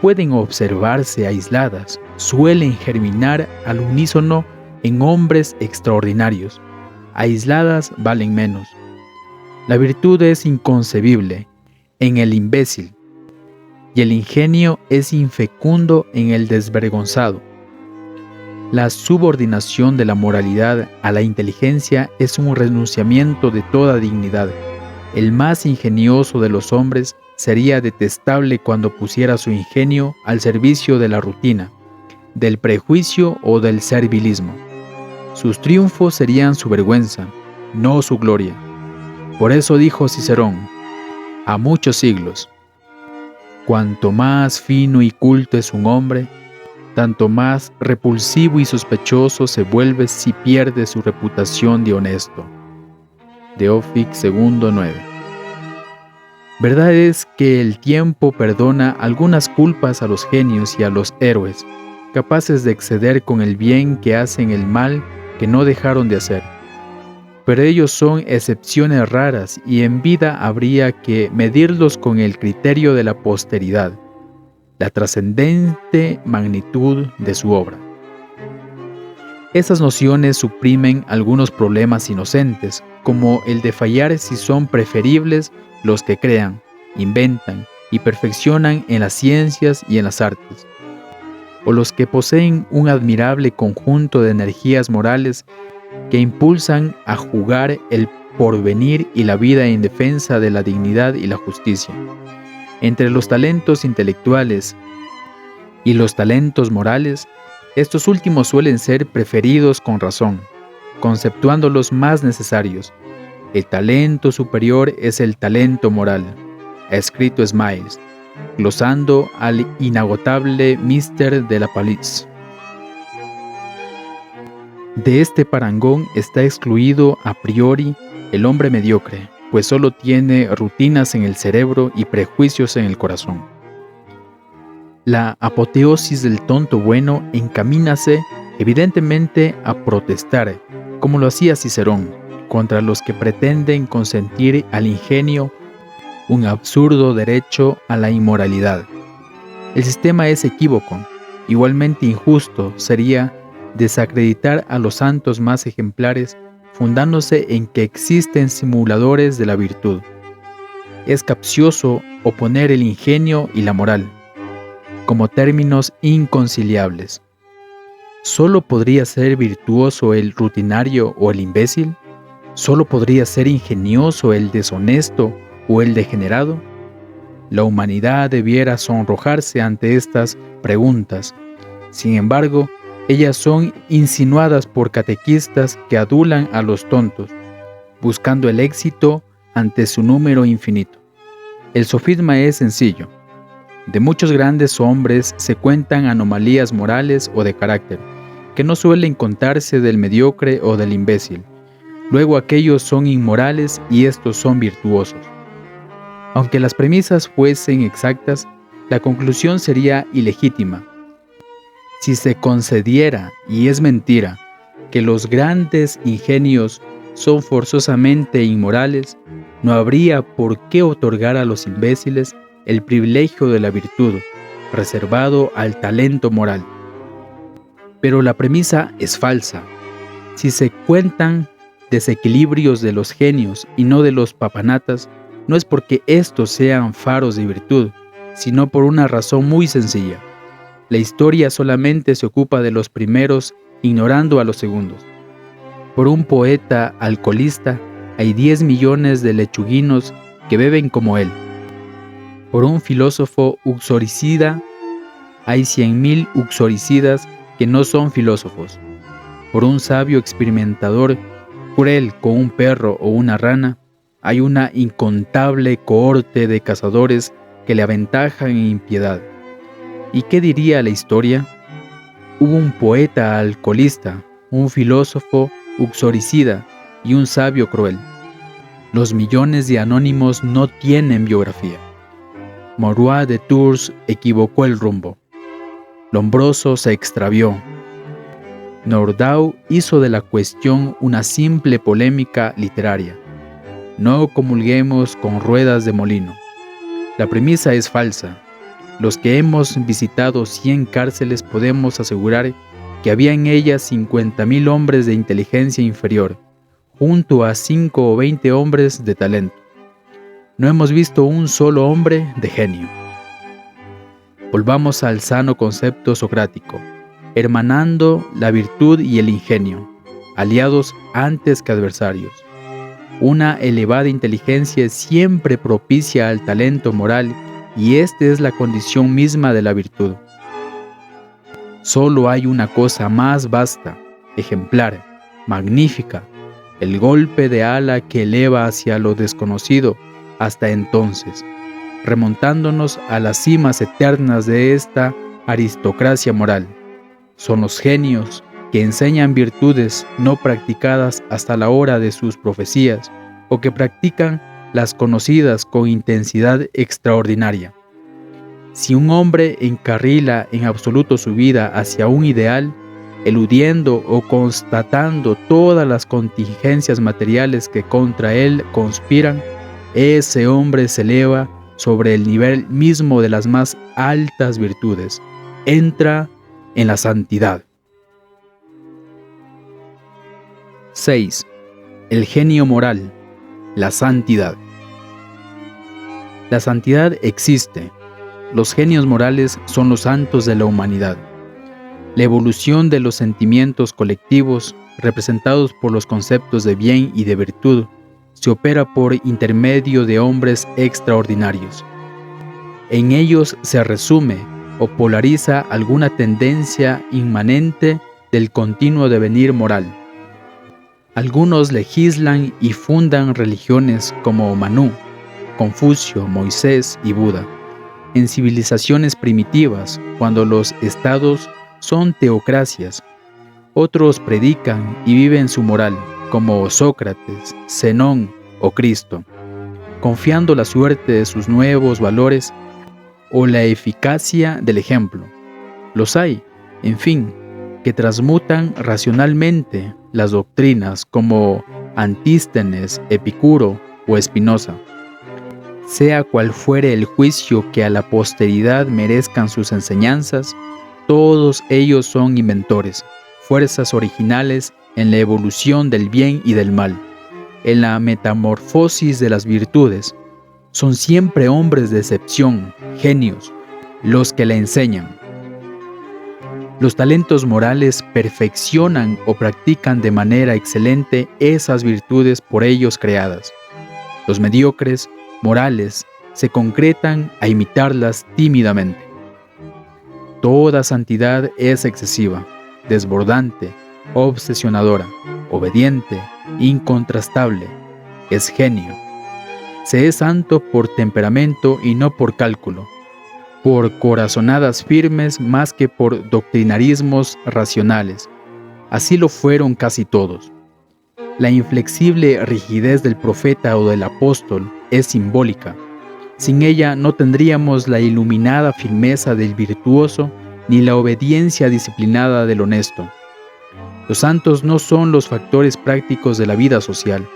Pueden observarse aisladas, suelen germinar al unísono en hombres extraordinarios. Aisladas valen menos. La virtud es inconcebible en el imbécil, y el ingenio es infecundo en el desvergonzado. La subordinación de la moralidad a la inteligencia es un renunciamiento de toda dignidad. El más ingenioso de los hombres sería detestable cuando pusiera su ingenio al servicio de la rutina, del prejuicio o del servilismo. Sus triunfos serían su vergüenza, no su gloria. Por eso dijo Cicerón, a muchos siglos: cuanto más fino y culto es un hombre, tanto más repulsivo y sospechoso se vuelve si pierde su reputación de honesto. De Ovid II 9. Verdad es que el tiempo perdona algunas culpas a los genios y a los héroes, capaces de exceder con el bien que hacen el mal que no dejaron de hacer. Pero ellos son excepciones raras y en vida habría que medirlos con el criterio de la posteridad, la trascendente magnitud de su obra. Esas nociones suprimen algunos problemas inocentes, como el de fallar si son preferibles los que crean, inventan y perfeccionan en las ciencias y en las artes, o los que poseen un admirable conjunto de energías morales que impulsan a jugar el porvenir y la vida en defensa de la dignidad y la justicia. Entre los talentos intelectuales y los talentos morales, estos últimos suelen ser preferidos con razón, conceptuándolos más necesarios. El talento superior es el talento moral, ha escrito Smiles, glosando al inagotable Mr. de la Palisse. De este parangón está excluido a priori el hombre mediocre, pues solo tiene rutinas en el cerebro y prejuicios en el corazón. La apoteosis del tonto bueno encamínase evidentemente a protestar, como lo hacía Cicerón, contra los que pretenden consentir al ingenio un absurdo derecho a la inmoralidad. El sistema es equívoco. Igualmente injusto sería desacreditar a los santos más ejemplares fundándose en que existen simuladores de la virtud. Es capcioso oponer el ingenio y la moral como términos inconciliables. ¿Solo podría ser virtuoso el rutinario o el imbécil? ¿Solo podría ser ingenioso el deshonesto o el degenerado? La humanidad debiera sonrojarse ante estas preguntas. Sin embargo, ellas son insinuadas por catequistas que adulan a los tontos, buscando el éxito ante su número infinito. El sofisma es sencillo. De muchos grandes hombres se cuentan anomalías morales o de carácter, que no suelen contarse del mediocre o del imbécil. Luego aquellos son inmorales y estos son virtuosos. Aunque las premisas fuesen exactas, la conclusión sería ilegítima. Si se concediera, y es mentira, que los grandes ingenios son forzosamente inmorales, no habría por qué otorgar a los imbéciles el privilegio de la virtud, reservado al talento moral. Pero la premisa es falsa. Si se cuentan desequilibrios de los genios y no de los papanatas, no es porque estos sean faros de virtud, sino por una razón muy sencilla. La historia solamente se ocupa de los primeros, ignorando a los segundos. Por un poeta alcoholista hay 10 millones de lechuguinos que beben como él. Por un filósofo uxoricida hay 100.000 uxoricidas que no son filósofos. Por un sabio experimentador cruel con un perro o una rana, hay una incontable cohorte de cazadores que le aventajan en impiedad. ¿Y qué diría la historia? Hubo un poeta alcoholista, un filósofo uxoricida y un sabio cruel. Los millones de anónimos no tienen biografía. Maurois de Tours equivocó el rumbo. Lombroso se extravió. Nordau hizo de la cuestión una simple polémica literaria. No comulguemos con ruedas de molino. La premisa es falsa. Los que hemos visitado 100 cárceles podemos asegurar que había en ellas 50.000 hombres de inteligencia inferior, junto a 5 o 20 hombres de talento. No hemos visto un solo hombre de genio. Volvamos al sano concepto socrático, hermanando la virtud y el ingenio, aliados antes que adversarios. Una elevada inteligencia siempre propicia al talento moral y esta es la condición misma de la virtud. Solo hay una cosa más vasta, ejemplar, magnífica, el golpe de ala que eleva hacia lo desconocido hasta entonces, remontándonos a las cimas eternas de esta aristocracia moral. Son los genios que enseñan virtudes no practicadas hasta la hora de sus profecías o que practican las conocidas con intensidad extraordinaria. Si un hombre encarrila en absoluto su vida hacia un ideal, eludiendo o constatando todas las contingencias materiales que contra él conspiran, ese hombre se eleva sobre el nivel mismo de las más altas virtudes. Entra en la santidad. 6. El genio moral, la santidad. La santidad existe. Los genios morales son los santos de la humanidad. La evolución de los sentimientos colectivos, representados por los conceptos de bien y de virtud, se opera por intermedio de hombres extraordinarios. En ellos se resume o polariza alguna tendencia inmanente del continuo devenir moral. Algunos legislan y fundan religiones como Manú, Confucio, Moisés y Buda. En civilizaciones primitivas, cuando los estados son teocracias, otros predican y viven su moral, como Sócrates, Zenón o Cristo, confiando la suerte de sus nuevos valores o la eficacia del ejemplo. Los hay, en fin, que transmutan racionalmente las doctrinas como Antístenes, Epicuro o Spinoza. Sea cual fuere el juicio que a la posteridad merezcan sus enseñanzas, todos ellos son inventores, fuerzas originales en la evolución del bien y del mal, en la metamorfosis de las virtudes. Son siempre hombres de excepción, genios, los que la enseñan. Los talentos morales perfeccionan o practican de manera excelente esas virtudes por ellos creadas. Los mediocres morales se concretan a imitarlas tímidamente. Toda santidad es excesiva, desbordante, obsesionadora, obediente, incontrastable, es genio. Se es santo por temperamento y no por cálculo, por corazonadas firmes más que por doctrinarismos racionales. Así lo fueron casi todos. La inflexible rigidez del profeta o del apóstol es simbólica. Sin ella no tendríamos la iluminada firmeza del virtuoso ni la obediencia disciplinada del honesto. Los santos no son los factores prácticos de la vida social,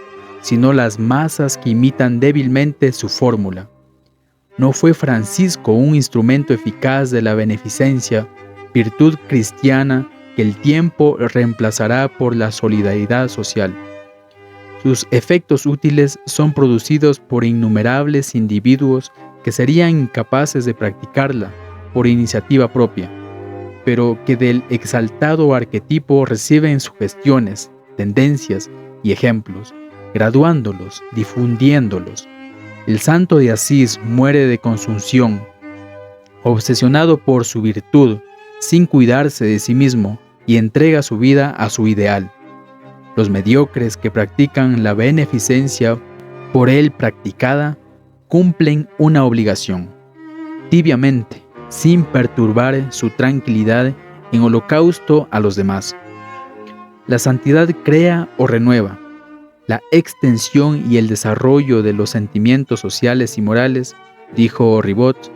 sino las masas que imitan débilmente su fórmula. ¿No fue Francisco un instrumento eficaz de la beneficencia, virtud cristiana que el tiempo reemplazará por la solidaridad social. Sus efectos útiles son producidos por innumerables individuos que serían incapaces de practicarla por iniciativa propia, pero que del exaltado arquetipo reciben sugestiones, tendencias y ejemplos, graduándolos, difundiéndolos. El santo de Asís muere de consunción, obsesionado por su virtud, sin cuidarse de sí mismo, y entrega su vida a su ideal. Los mediocres que practican la beneficencia por él practicada, cumplen una obligación, tibiamente, sin perturbar su tranquilidad, en holocausto a los demás. La santidad crea o renueva. La extensión y el desarrollo de los sentimientos sociales y morales, dijo Ribot,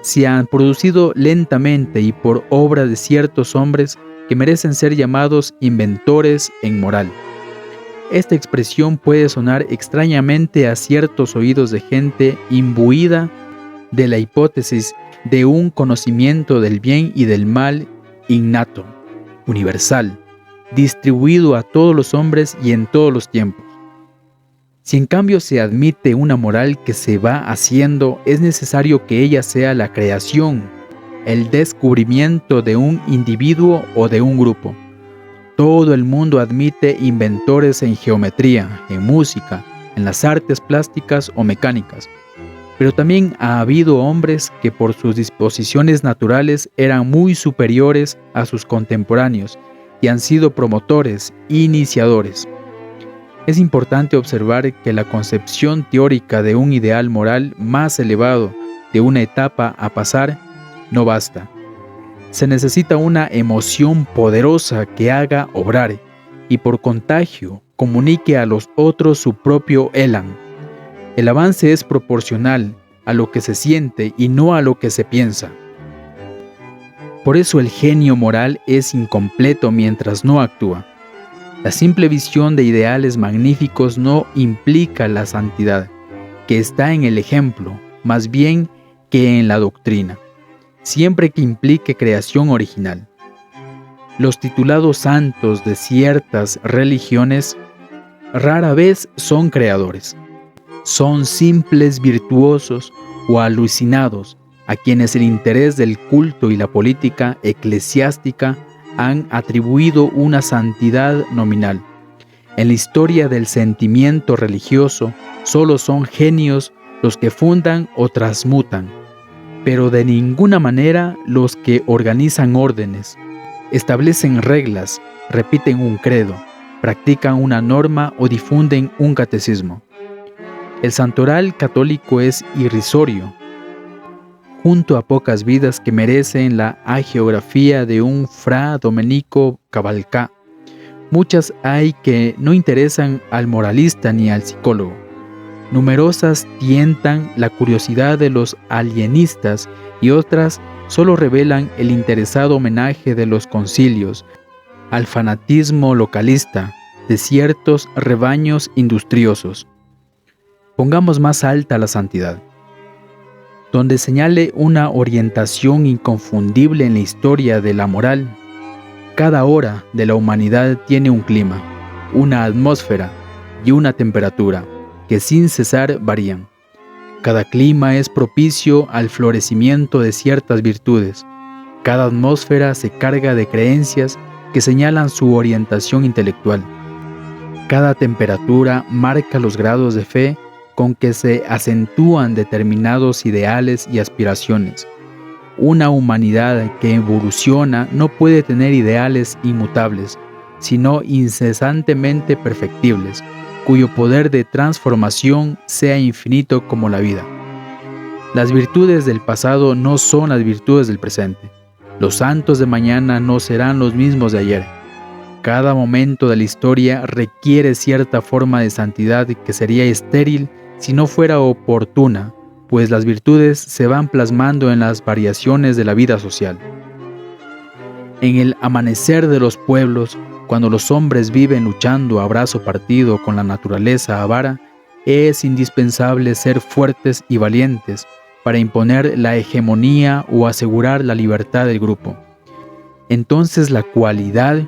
se han producido lentamente y por obra de ciertos hombres que merecen ser llamados inventores en moral. Esta expresión puede sonar extrañamente a ciertos oídos de gente imbuida de la hipótesis de un conocimiento del bien y del mal innato, universal, distribuido a todos los hombres y en todos los tiempos. Si en cambio se admite una moral que se va haciendo, es necesario que ella sea la creación, el descubrimiento de un individuo o de un grupo. Todo el mundo admite inventores en geometría, en música, en las artes plásticas o mecánicas. Pero también ha habido hombres que por sus disposiciones naturales eran muy superiores a sus contemporáneos y han sido promotores, iniciadores. Es importante observar que la concepción teórica de un ideal moral más elevado de una etapa a pasar no basta. Se necesita una emoción poderosa que haga obrar y por contagio comunique a los otros su propio élan. El avance es proporcional a lo que se siente y no a lo que se piensa. Por eso el genio moral es incompleto mientras no actúa. La simple visión de ideales magníficos no implica la santidad, que está en el ejemplo, más bien que en la doctrina, siempre que implique creación original. Los titulados santos de ciertas religiones rara vez son creadores. Son simples virtuosos o alucinados a quienes el interés del culto y la política eclesiástica han atribuido una santidad nominal. En la historia del sentimiento religioso, solo son genios los que fundan o transmutan, pero de ninguna manera los que organizan órdenes, establecen reglas, repiten un credo, practican una norma o difunden un catecismo. El santoral católico es irrisorio, junto a pocas vidas que merecen la hagiografía de un fra Domenico Cavalcà. Muchas hay que no interesan al moralista ni al psicólogo. Numerosas tientan la curiosidad de los alienistas y otras solo revelan el interesado homenaje de los concilios al fanatismo localista de ciertos rebaños industriosos. Pongamos más alta la santidad, donde señale una orientación inconfundible en la historia de la moral. Cada hora de la humanidad tiene un clima, una atmósfera y una temperatura que sin cesar varían. Cada clima es propicio al florecimiento de ciertas virtudes. Cada atmósfera se carga de creencias que señalan su orientación intelectual. Cada temperatura marca los grados de fe con que se acentúan determinados ideales y aspiraciones. Una humanidad que evoluciona no puede tener ideales inmutables, sino incesantemente perfectibles, cuyo poder de transformación sea infinito como la vida. Las virtudes del pasado no son las virtudes del presente. Los santos de mañana no serán los mismos de ayer. Cada momento de la historia requiere cierta forma de santidad que sería estéril si no fuera oportuna, pues las virtudes se van plasmando en las variaciones de la vida social. En el amanecer de los pueblos, cuando los hombres viven luchando a brazo partido con la naturaleza avara, es indispensable ser fuertes y valientes para imponer la hegemonía o asegurar la libertad del grupo. Entonces la cualidad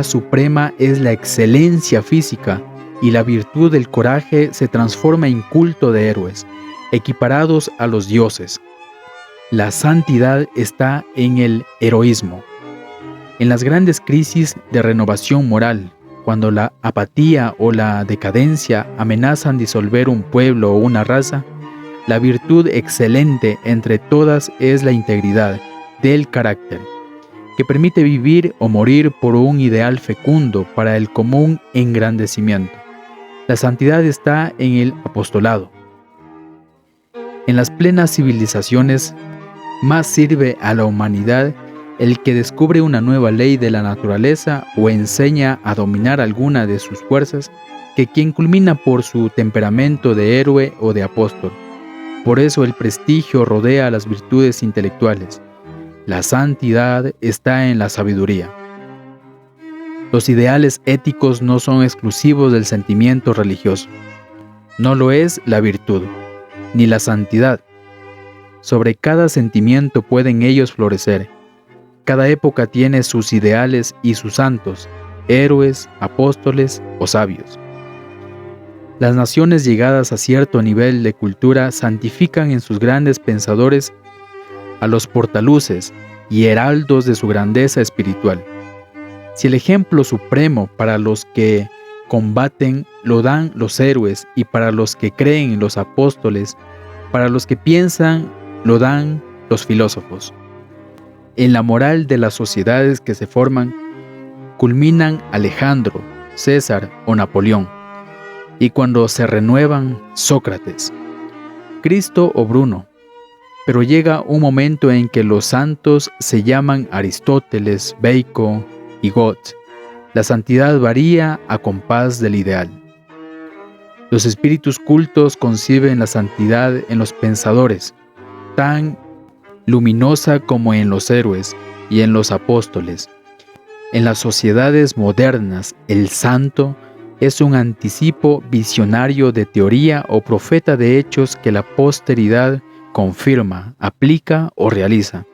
suprema es la excelencia física, y la virtud del coraje se transforma en culto de héroes, equiparados a los dioses. La santidad está en el heroísmo. En las grandes crisis de renovación moral, cuando la apatía o la decadencia amenazan disolver un pueblo o una raza, la virtud excelente entre todas es la integridad del carácter, que permite vivir o morir por un ideal fecundo para el común engrandecimiento. La santidad está en el apostolado. En las plenas civilizaciones, más sirve a la humanidad el que descubre una nueva ley de la naturaleza o enseña a dominar alguna de sus fuerzas que quien culmina por su temperamento de héroe o de apóstol. Por eso el prestigio rodea a las virtudes intelectuales. La santidad está en la sabiduría. Los ideales éticos no son exclusivos del sentimiento religioso. No lo es la virtud, ni la santidad. Sobre cada sentimiento pueden ellos florecer. Cada época tiene sus ideales y sus santos, héroes, apóstoles o sabios. Las naciones llegadas a cierto nivel de cultura santifican en sus grandes pensadores a los portaluces y heraldos de su grandeza espiritual. Si el ejemplo supremo para los que combaten lo dan los héroes y para los que creen los apóstoles, para los que piensan lo dan los filósofos. En la moral de las sociedades que se forman, culminan Alejandro, César o Napoleón, y cuando se renuevan, Sócrates, Cristo o Bruno. Pero llega un momento en que los santos se llaman Aristóteles, Bacon y Goethe. La santidad varía a compás del ideal. Los espíritus cultos conciben la santidad en los pensadores, tan luminosa como en los héroes y en los apóstoles. En las sociedades modernas, el santo es un anticipo visionario de teoría o profeta de hechos que la posteridad confirma, aplica o realiza.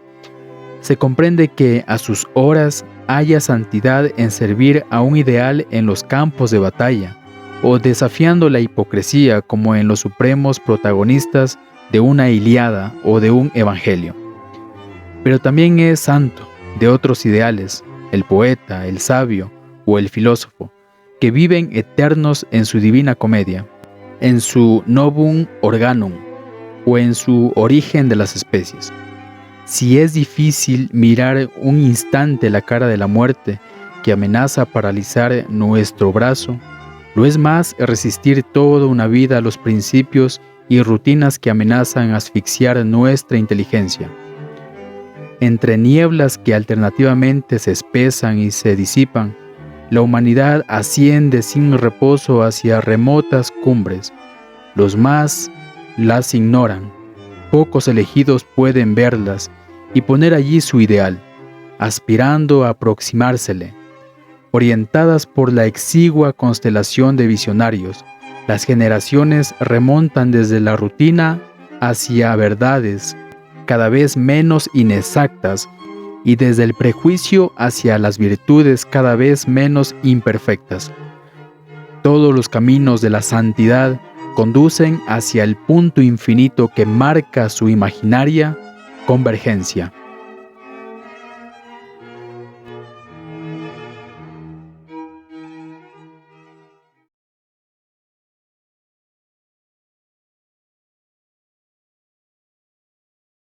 Se comprende que a sus horas haya santidad en servir a un ideal en los campos de batalla, o desafiando la hipocresía como en los supremos protagonistas de una Ilíada o de un Evangelio. Pero también es santo de otros ideales, el poeta, el sabio o el filósofo, que viven eternos en su divina comedia, en su Novum Organum o en su Origen de las especies. Si es difícil mirar un instante la cara de la muerte que amenaza paralizar nuestro brazo, lo es más resistir toda una vida a los principios y rutinas que amenazan asfixiar nuestra inteligencia. Entre nieblas que alternativamente se espesan y se disipan, la humanidad asciende sin reposo hacia remotas cumbres. Los más las ignoran. Pocos elegidos pueden verlas y poner allí su ideal, aspirando a aproximársele. Orientadas por la exigua constelación de visionarios, las generaciones remontan desde la rutina hacia verdades cada vez menos inexactas y desde el prejuicio hacia las virtudes cada vez menos imperfectas. Todos los caminos de la santidad conducen hacia el punto infinito que marca su imaginaria convergencia.